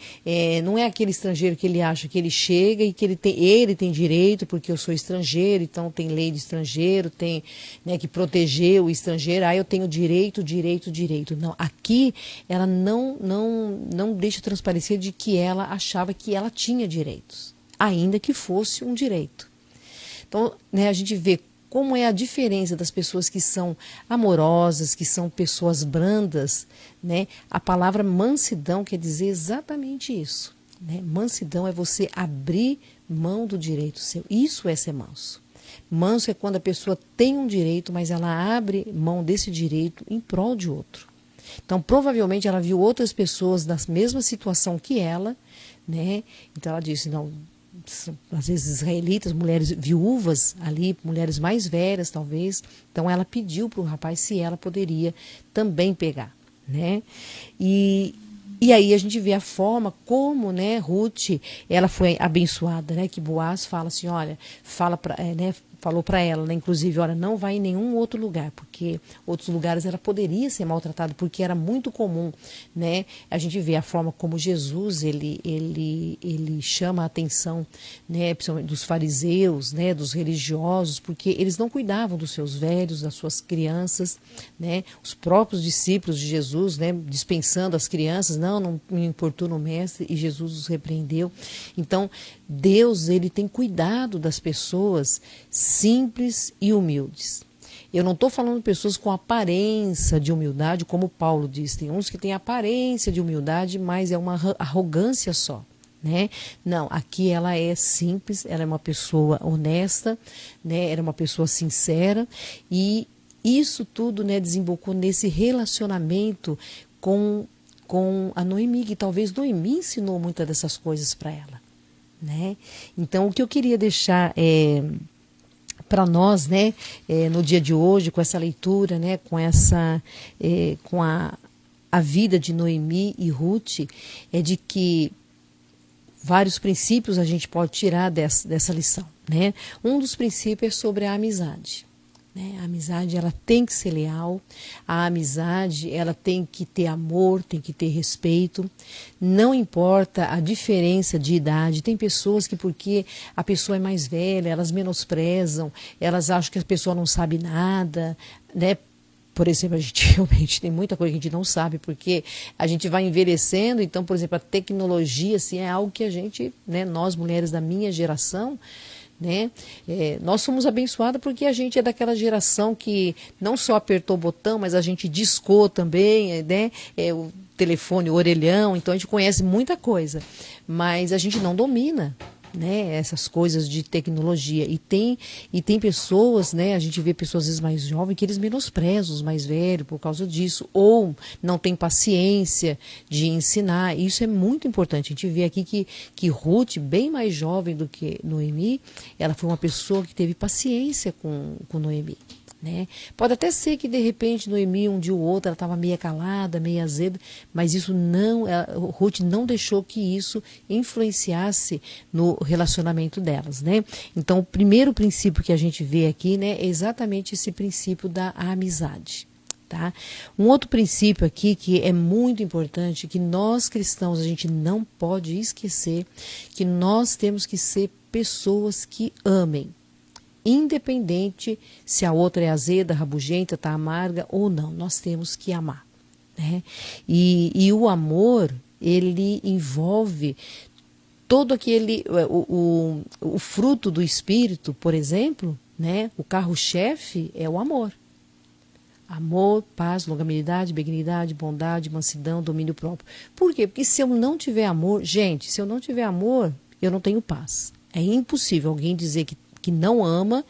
Não é aquele estrangeiro que ele acha que ele chega e que ele tem direito porque eu sou estrangeiro, então tem lei de estrangeiro, tem, né, que proteger o estrangeiro, eu tenho direito. Não, aqui ela não deixa transparecer de que ela achava que ela tinha direitos, ainda que fosse um direito. Então, né, a gente vê como é a diferença das pessoas que são amorosas, que são pessoas brandas, né? A palavra mansidão quer dizer exatamente isso, né? Mansidão é você abrir mão do direito seu. Isso é ser manso. Manso é quando a pessoa tem um direito, mas ela abre mão desse direito em prol de outro. Então, provavelmente, ela viu outras pessoas na mesma situação que ela, né? Então, ela disse: não, às vezes israelitas, mulheres viúvas ali, mulheres mais velhas talvez. Então ela pediu para o rapaz se ela poderia também pegar, né? E aí a gente vê a forma como, né, Ruth, ela foi abençoada, né? Que Boaz fala assim, olha, falou para ela, né, inclusive, olha, não vai em nenhum outro lugar, porque outros lugares ela poderia ser maltratada, porque era muito comum, né? A gente vê a forma como Jesus, ele chama a atenção, né, principalmente dos fariseus, né, dos religiosos, porque eles não cuidavam dos seus velhos, das suas crianças, né? Os próprios discípulos de Jesus, né, dispensando as crianças, não me importuna o mestre, e Jesus os repreendeu. Então, Deus, ele tem cuidado das pessoas simples e humildes. Eu não estou falando de pessoas com aparência de humildade, como Paulo diz. Tem uns que têm aparência de humildade, mas é uma arrogância só, né? Não, aqui ela é simples, ela é uma pessoa honesta, né? Era uma pessoa sincera, e isso tudo, né, desembocou nesse relacionamento com a Noemi, que talvez Noemi ensinou muitas dessas coisas para ela, né? Então, o que eu queria deixar para nós, né, no dia de hoje, com essa leitura, né, com a vida de Noemi e Ruth, é de que vários princípios a gente pode tirar dessa lição, né? Um dos princípios é sobre a amizade. né? A amizade, ela tem que ser leal. A amizade, ela tem que ter amor, tem que ter respeito. Não importa a diferença de idade. Tem pessoas que, porque a pessoa é mais velha, elas menosprezam, elas acham que a pessoa não sabe nada, né? Por exemplo, a gente realmente tem muita coisa que a gente não sabe, porque a gente vai envelhecendo. Então, por exemplo, a tecnologia assim, é algo que a gente, né, nós mulheres da minha geração, né, nós somos abençoadas porque a gente é daquela geração que não só apertou o botão, mas a gente discou também, né, o telefone, o orelhão. Então a gente conhece muita coisa, mas a gente não domina, né, essas coisas de tecnologia. E tem pessoas, né, a gente vê pessoas às vezes mais jovens que eles menosprezam os mais velhos por causa disso, ou não tem paciência de ensinar. Isso é muito importante. A gente vê aqui que Ruth, bem mais jovem do que Noemi, ela foi uma pessoa que teve paciência com Noemi. Né? Pode até ser que de repente Noemi um dia ou outro ela estava meio calada, meio azeda, mas isso não, Ruth não deixou que isso influenciasse no relacionamento delas, né? Então o primeiro princípio que a gente vê aqui, né, é exatamente esse princípio da amizade. Tá? Um outro princípio aqui que é muito importante, que nós cristãos a gente não pode esquecer, que nós temos que ser pessoas que amem. Independente se a outra é azeda, rabugenta, está amarga ou não, nós temos que amar, né? E o amor, ele envolve todo aquele, o fruto do Espírito, por exemplo, né? O carro-chefe é o amor. Amor, paz, longanimidade, benignidade, bondade, mansidão, domínio próprio. Por quê? Porque se eu não tiver amor, gente, se eu não tiver amor, eu não tenho paz. É impossível alguém dizer que não ama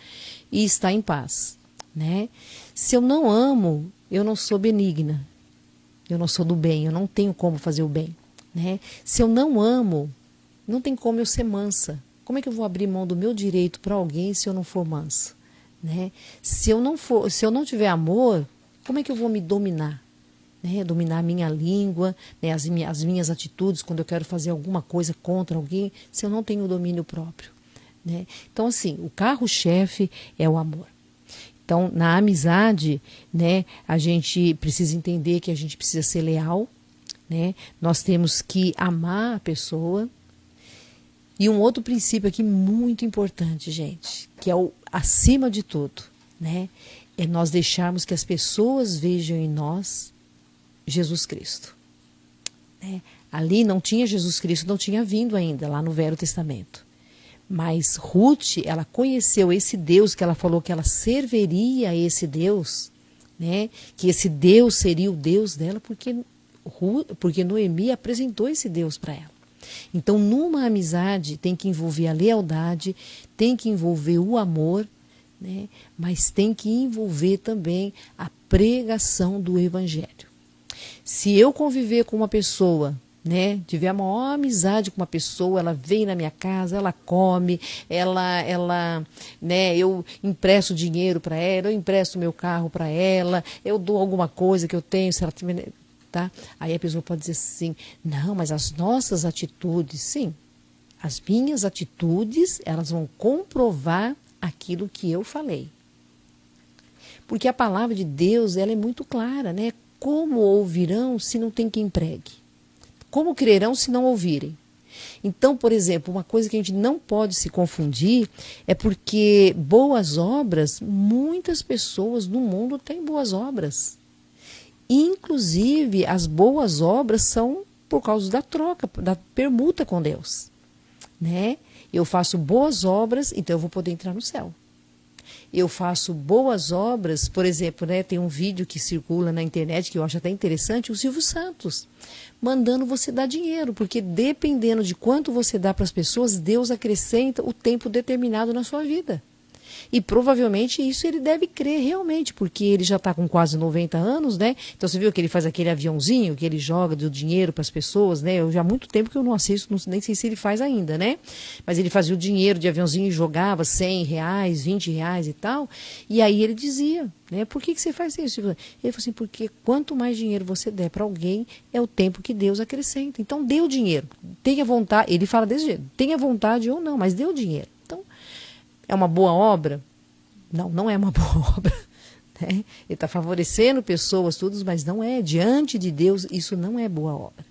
e está em paz, né? Se eu não amo, eu não sou benigna, eu não sou do bem, eu não tenho como fazer o bem, né? Se eu não amo, não tem como eu ser mansa. Como é que eu vou abrir mão do meu direito para alguém se eu não for mansa, né? Se eu não tiver amor, como é que eu vou me dominar? Né, dominar a minha língua, né, as minhas atitudes quando eu quero fazer alguma coisa contra alguém, se eu não tenho domínio próprio. Né? Então, assim, o carro-chefe é o amor. Então, na amizade, né, a gente precisa entender que a gente precisa ser leal, né? Nós temos que amar a pessoa. E um outro princípio aqui muito importante, gente, que é o acima de tudo, né, é nós deixarmos que as pessoas vejam em nós Jesus Cristo. Né? Ali não tinha Jesus Cristo, não tinha vindo ainda, lá no Velho Testamento. Mas Ruth, ela conheceu esse Deus, que ela falou que ela serviria a esse Deus, né? Que esse Deus seria o Deus dela, porque Noemi apresentou esse Deus para ela. Então, numa amizade, tem que envolver a lealdade, tem que envolver o amor, né? Mas tem que envolver também a pregação do Evangelho. Se eu conviver com uma pessoa, né, tiver a maior amizade com uma pessoa, ela vem na minha casa, ela come, né, eu empresto dinheiro para ela, eu empresto meu carro para ela, eu dou alguma coisa que eu tenho, se ela tá? Aí a pessoa pode dizer assim, não, mas as nossas atitudes, sim, as minhas atitudes, elas vão comprovar aquilo que eu falei. Porque a palavra de Deus, ela é muito clara, né? Como ouvirão se não tem quem pregue? Como crerão se não ouvirem? Então, por exemplo, uma coisa que a gente não pode se confundir é porque boas obras, muitas pessoas no mundo têm boas obras. Inclusive, as boas obras são por causa da troca, da permuta com Deus. Né? Eu faço boas obras, então eu vou poder entrar no céu. Eu faço boas obras, por exemplo, né, tem um vídeo que circula na internet que eu acho até interessante, o Silvio Santos, mandando você dar dinheiro, porque dependendo de quanto você dá para as pessoas, Deus acrescenta o tempo determinado na sua vida. E provavelmente isso ele deve crer realmente, porque ele já está com quase 90 anos, né? Então você viu que ele faz aquele aviãozinho, que ele joga do dinheiro para as pessoas, né? Eu já há muito tempo que eu não assisto, nem sei se ele faz ainda, né? Mas ele fazia o dinheiro de aviãozinho e jogava R$100, R$20 e tal. E aí ele dizia, né? Por que você faz isso? Ele falou assim, porque quanto mais dinheiro você der para alguém, é o tempo que Deus acrescenta. Então dê o dinheiro, tenha vontade, ele fala desse jeito, tenha vontade ou não, mas dê o dinheiro. É uma boa obra? Não, não é uma boa obra. Né? Ele está favorecendo pessoas, tudo, mas não é. Diante de Deus, isso não é boa obra.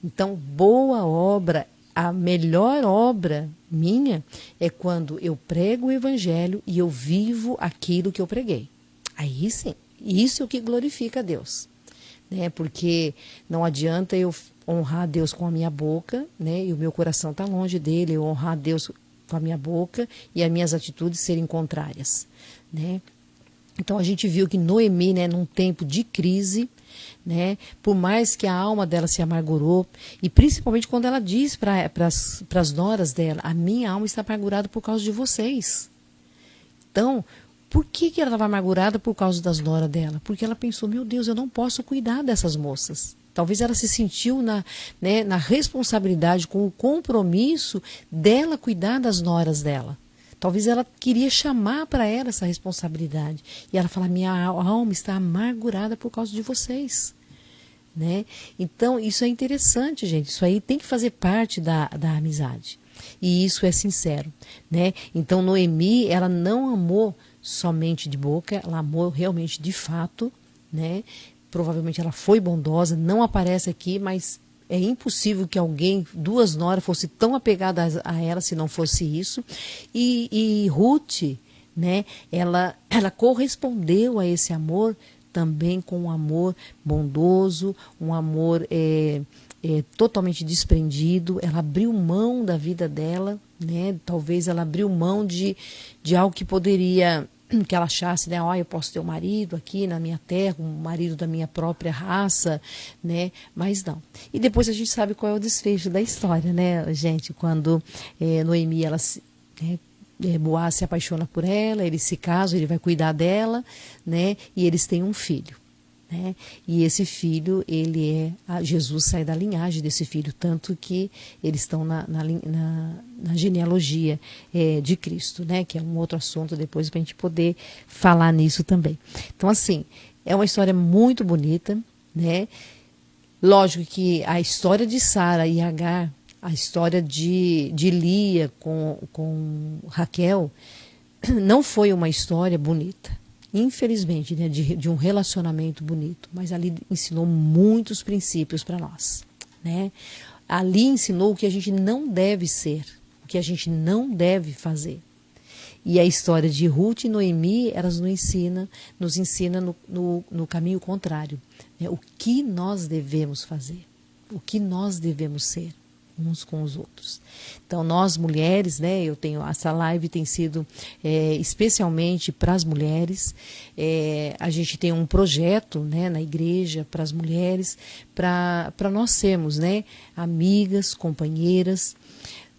Então, boa obra, a melhor obra minha é quando eu prego o evangelho e eu vivo aquilo que eu preguei. Aí sim, isso é o que glorifica a Deus. Né? Porque não adianta eu honrar a Deus com a minha boca, né? E o meu coração está longe dele, eu honrar a Deus com a minha boca e as minhas atitudes serem contrárias. Né? Então a gente viu que Noemi, né, num tempo de crise, né, por mais que a alma dela se amargurou, e principalmente quando ela diz para as noras dela, a minha alma está amargurada por causa de vocês. Então, por que ela estava amargurada por causa das noras dela? Porque ela pensou, meu Deus, eu não posso cuidar dessas moças. Talvez ela se sentiu na responsabilidade, com o compromisso dela cuidar das noras dela. Talvez ela queria chamar para ela essa responsabilidade. E ela fala, minha alma está amargurada por causa de vocês. Né? Então, isso é interessante, gente. Isso aí tem que fazer parte da amizade. E isso é sincero. Né? Então, Noemi, ela não amou somente de boca, ela amou realmente de fato. Né? Provavelmente ela foi bondosa, não aparece aqui, mas é impossível que alguém, duas noras, fosse tão apegada a ela se não fosse isso. E Ruth, né, ela correspondeu a esse amor também com um amor bondoso, um amor totalmente desprendido. Ela abriu mão da vida dela, né, talvez ela abriu mão de algo que poderia... que ela achasse, né, eu posso ter um marido aqui na minha terra, um marido da minha própria raça, né, mas não. E depois a gente sabe qual é o desfecho da história, né, gente, quando Noemi, ela Boaz se apaixona por ela, eles se casam, ele vai cuidar dela, né, e eles têm um filho. Né? E esse filho, Jesus sai da linhagem desse filho, tanto que eles estão na genealogia de Cristo, né? Que é um outro assunto depois para a gente poder falar nisso também. Então, assim, é uma história muito bonita, né? Lógico que a história de Sara e Agar, a história de Lia com Raquel, não foi uma história bonita. Infelizmente, né, de um relacionamento bonito, mas ali ensinou muitos princípios para nós, né? Ali ensinou o que a gente não deve ser, o que a gente não deve fazer. E a história de Ruth e Noemi, elas nos ensina no caminho contrário, né? O que nós devemos fazer, o que nós devemos ser uns com os outros. Então, nós mulheres, né, essa live tem sido especialmente para as mulheres. A gente tem um projeto, né, na igreja para as mulheres, para nós sermos, né, amigas, companheiras.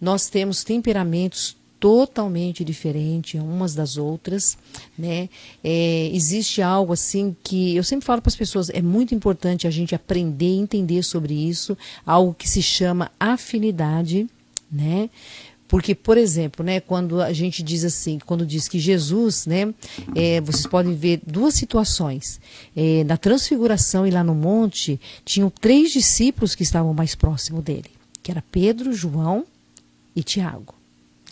Nós temos temperamentos totalmente diferentes umas das outras, né? Existe algo assim que eu sempre falo para as pessoas, é muito importante a gente aprender e entender sobre isso, algo que se chama afinidade, né? Porque, por exemplo, né, quando a gente diz assim, quando diz que Jesus, né, vocês podem ver duas situações. Na transfiguração e lá no monte, tinham 3 discípulos que estavam mais próximos dele, que era Pedro, João e Tiago.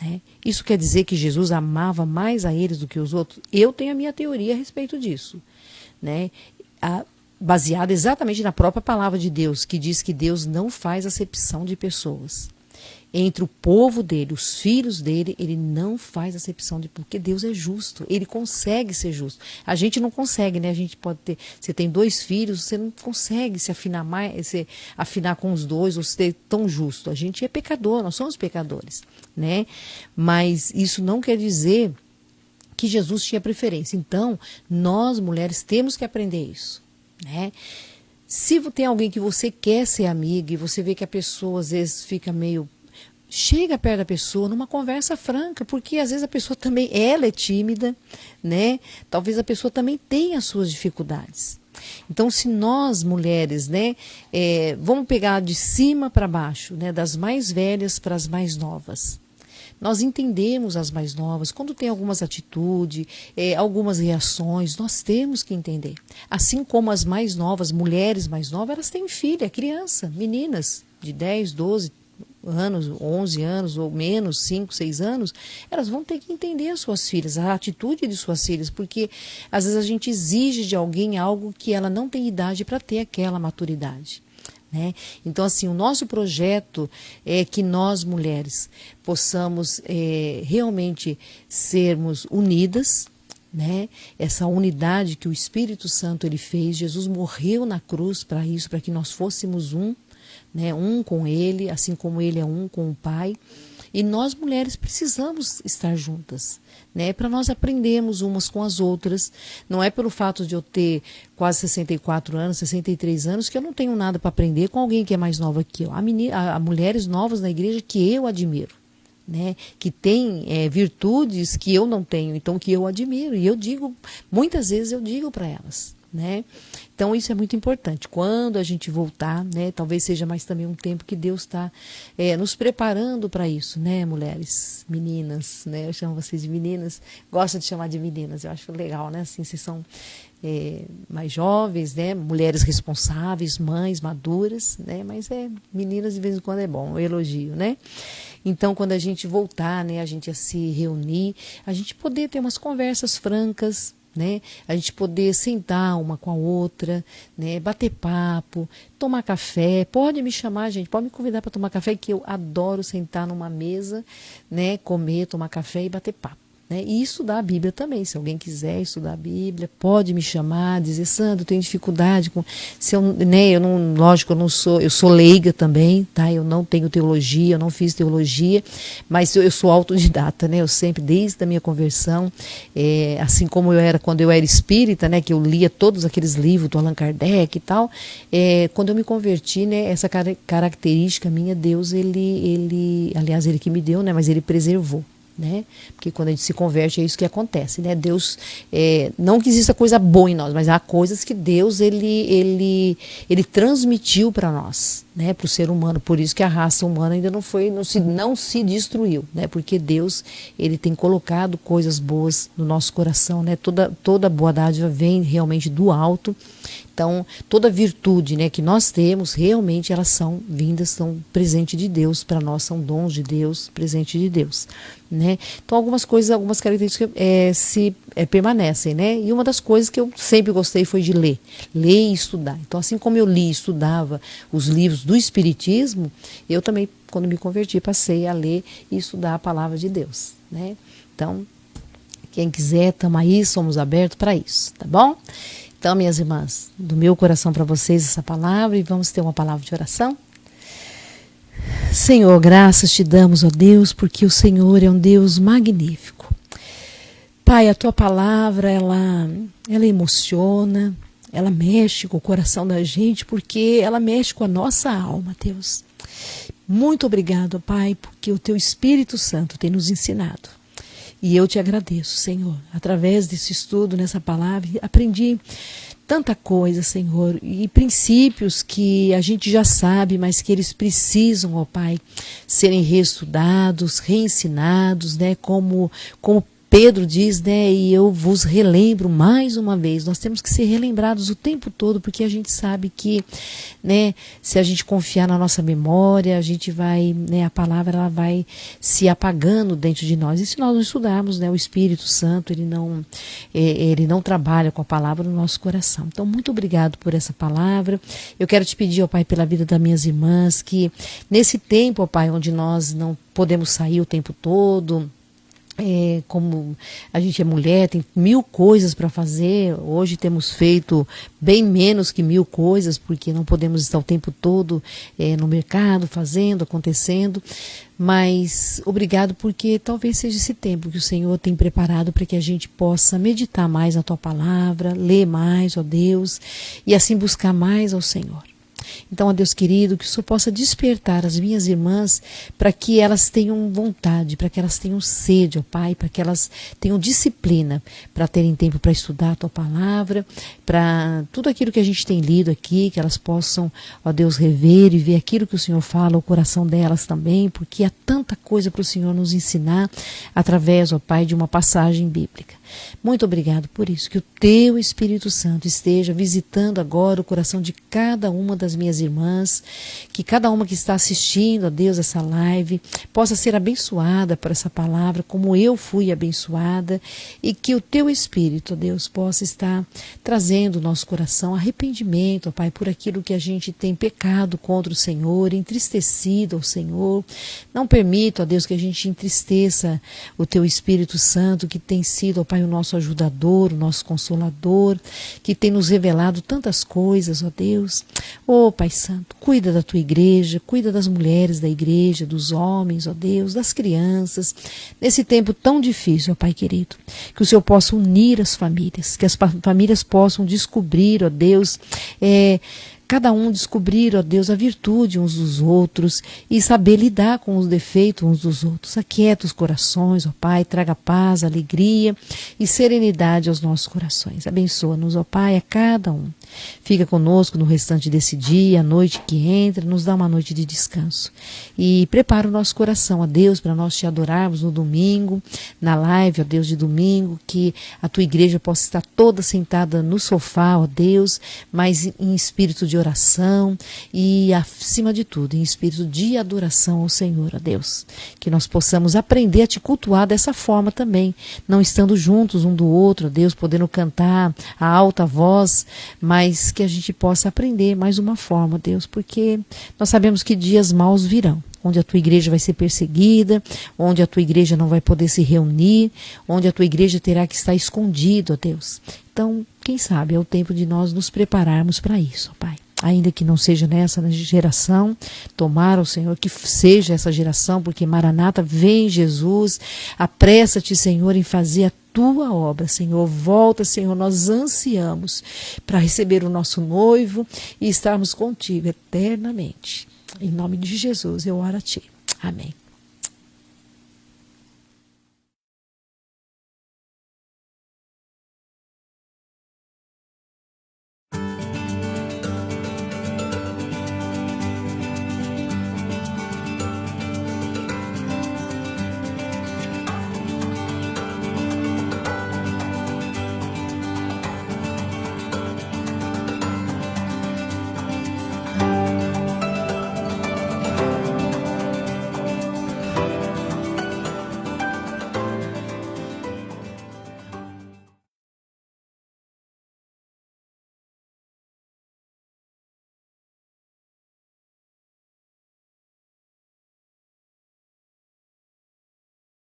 Né? Isso quer dizer que Jesus amava mais a eles do que os outros? Eu tenho a minha teoria a respeito disso, né? Baseada exatamente na própria palavra de Deus, que diz que Deus não faz acepção de pessoas. Entre o povo dele, os filhos dele, ele não faz acepção de... Porque Deus é justo, ele consegue ser justo. A gente não consegue, né? A gente pode ter... Você tem 2 filhos, você não consegue se afinar mais, se afinar com os 2 ou ser tão justo. A gente é pecador, nós somos pecadores, né? Mas isso não quer dizer que Jesus tinha preferência. Então, nós mulheres temos que aprender isso, né? Se tem alguém que você quer ser amiga e você vê que a pessoa às vezes fica meio... Chega perto da pessoa numa conversa franca, porque às vezes a pessoa também, ela é tímida, né? Talvez a pessoa também tenha as suas dificuldades. Então, se nós mulheres, né, vamos pegar de cima para baixo, né, das mais velhas para as mais novas. Nós entendemos as mais novas, quando tem algumas atitudes, algumas reações, nós temos que entender. Assim como as mais novas, mulheres mais novas, elas têm filha, criança, meninas de 10, 12, anos, 11 anos ou menos, 5, 6 anos, elas vão ter que entender as suas filhas, a atitude de suas filhas, porque às vezes a gente exige de alguém algo que ela não tem idade para ter aquela maturidade. Né? Então, assim, o nosso projeto é que nós, mulheres, possamos realmente sermos unidas, né? Essa unidade que o Espírito Santo ele fez. Jesus morreu na cruz para isso, para que nós fôssemos um, né? Um com Ele, assim como Ele é um com o Pai. E nós, mulheres, precisamos estar juntas, né? Para nós aprendermos umas com as outras. Não é pelo fato de eu ter quase 64 anos, 63 anos, que eu não tenho nada para aprender com alguém que é mais nova que eu. Há mulheres novas na igreja que eu admiro, né? Que tem virtudes que eu não tenho, então que eu admiro. E eu digo, muitas vezes eu digo para elas, né? Então isso é muito importante. Quando a gente voltar, né? Talvez seja mais também um tempo que Deus está nos preparando para isso, né, mulheres, meninas, né? Eu chamo vocês de meninas, gosto de chamar de meninas, eu acho legal, né? Assim, vocês são mais jovens, né? Mulheres responsáveis, mães maduras, né? Mas meninas de vez em quando é bom, eu elogio, né? Então, quando a gente voltar, né, a gente a se reunir, a gente poder ter umas conversas francas, né? A gente poder sentar uma com a outra, né? Bater papo, tomar café. Pode me chamar, gente, pode me convidar para tomar café, que eu adoro sentar numa mesa, né? Comer, tomar café e bater papo. Né? E estudar a Bíblia também. Se alguém quiser estudar a Bíblia, pode me chamar, dizer, Sandra, eu tenho dificuldade com. Se eu, né, eu não, lógico, eu sou leiga também, tá? Eu não tenho teologia, eu não fiz teologia, mas eu sou autodidata, né? Eu sempre, desde a minha conversão, assim como eu era quando eu era espírita, né? Que eu lia todos aqueles livros do Allan Kardec e tal, quando eu me converti, né? Essa característica minha, Deus, aliás, ele que me deu, né? Mas ele preservou. Né? Porque quando a gente se converte é isso que acontece, né? Deus, não que exista coisa boa em nós, mas há coisas que Deus ele transmitiu para nós, né? Para o ser humano. Por isso que a raça humana ainda não se destruiu, né? Porque Deus ele tem colocado coisas boas no nosso coração, né? Toda boa dádiva vem realmente do alto. Então, toda virtude, né, que nós temos, realmente elas são presente de Deus, para nós são dons de Deus, presente de Deus. Né? Então, algumas características permanecem. Né? E uma das coisas que eu sempre gostei foi de ler e estudar. Então, assim como eu li e estudava os livros do Espiritismo, eu também, quando me converti, passei a ler e estudar a palavra de Deus. Né? Então, quem quiser, estamos aí, somos abertos para isso, tá bom? Então, minhas irmãs, do meu coração para vocês essa palavra e vamos ter uma palavra de oração. Senhor, graças te damos, ó Deus, porque o Senhor é um Deus magnífico. Pai, a tua palavra, ela emociona, ela mexe com o coração da gente, porque ela mexe com a nossa alma, Deus. Muito obrigado, Pai, porque o teu Espírito Santo tem nos ensinado. E eu te agradeço, Senhor, através desse estudo, nessa palavra, aprendi tanta coisa, Senhor, e princípios que a gente já sabe, mas que eles precisam, ó Pai, serem reestudados, reensinados, né, como Pedro diz, né, e eu vos relembro mais uma vez, nós temos que ser relembrados o tempo todo, porque a gente sabe que, né, se a gente confiar na nossa memória, a gente vai, né, a palavra ela vai se apagando dentro de nós. E se nós não estudarmos, né, o Espírito Santo, ele não trabalha com a palavra no nosso coração. Então, muito obrigado por essa palavra. Eu quero te pedir, ó Pai, pela vida das minhas irmãs, que nesse tempo, ó Pai, onde nós não podemos sair o tempo todo, como a gente é mulher, tem 1000 coisas para fazer. Hoje temos feito bem menos que 1000 coisas, porque não podemos estar o tempo todo no mercado, fazendo, acontecendo. Mas obrigado, porque talvez seja esse tempo que o Senhor tem preparado para que a gente possa meditar mais na tua palavra, ler mais, ó Deus, e assim buscar mais ao Senhor. Então, ó Deus querido, que o Senhor possa despertar as minhas irmãs para que elas tenham vontade, para que elas tenham sede, ó Pai, para que elas tenham disciplina, para terem tempo para estudar a Tua palavra, para tudo aquilo que a gente tem lido aqui, que elas possam, ó Deus, rever e ver aquilo que o Senhor fala, o coração delas também, porque há tanta coisa para o Senhor nos ensinar através, ó Pai, de uma passagem bíblica. Muito obrigado por isso, que o teu Espírito Santo esteja visitando agora o coração de cada uma das minhas irmãs, que cada uma que está assistindo, ó Deus, essa live, possa ser abençoada por essa palavra, como eu fui abençoada, e que o teu Espírito, ó Deus, possa estar trazendo ao nosso coração arrependimento, ó Pai, por aquilo que a gente tem pecado contra o Senhor, entristecido ao Senhor. Não permita, ó Deus, que a gente entristeça o teu Espírito Santo, que tem sido, ó Pai, o nosso ajudador, o nosso consolador, que tem nos revelado tantas coisas, ó Deus. Ó Pai Santo, cuida da tua igreja, cuida das mulheres da igreja, dos homens, ó Deus, das crianças, nesse tempo tão difícil, ó Pai querido, que o Senhor possa unir as famílias, que as famílias possam descobrir, ó Deus, cada um descobrir, ó Deus, a virtude uns dos outros e saber lidar com os defeitos uns dos outros. Aquieta os corações, ó Pai, traga paz, alegria e serenidade aos nossos corações. Abençoa-nos, ó Pai, a cada um. Fica conosco no restante desse dia, a noite que entra, nos dá uma noite de descanso. E prepara o nosso coração, ó Deus, para nós te adorarmos no domingo, na live, ó Deus, de domingo, que a tua igreja possa estar toda sentada no sofá, ó Deus, mas em espírito de oração e, acima de tudo, em espírito de adoração ao Senhor, ó Deus. Que nós possamos aprender a te cultuar dessa forma também, não estando juntos um do outro, ó Deus, podendo cantar a alta voz, mas que a gente possa aprender mais uma forma, Deus, porque nós sabemos que dias maus virão, onde a tua igreja vai ser perseguida, onde a tua igreja não vai poder se reunir, onde a tua igreja terá que estar escondida, ó Deus. Então, quem sabe é o tempo de nós nos prepararmos para isso, ó Pai. Ainda que não seja nessa geração, tomara o Senhor que seja essa geração, porque Maranata, vem Jesus, apressa-te, Senhor, em fazer a tua obra, Senhor. Volta, Senhor, nós ansiamos para receber o nosso noivo e estarmos contigo eternamente. Em nome de Jesus eu oro a ti. Amém.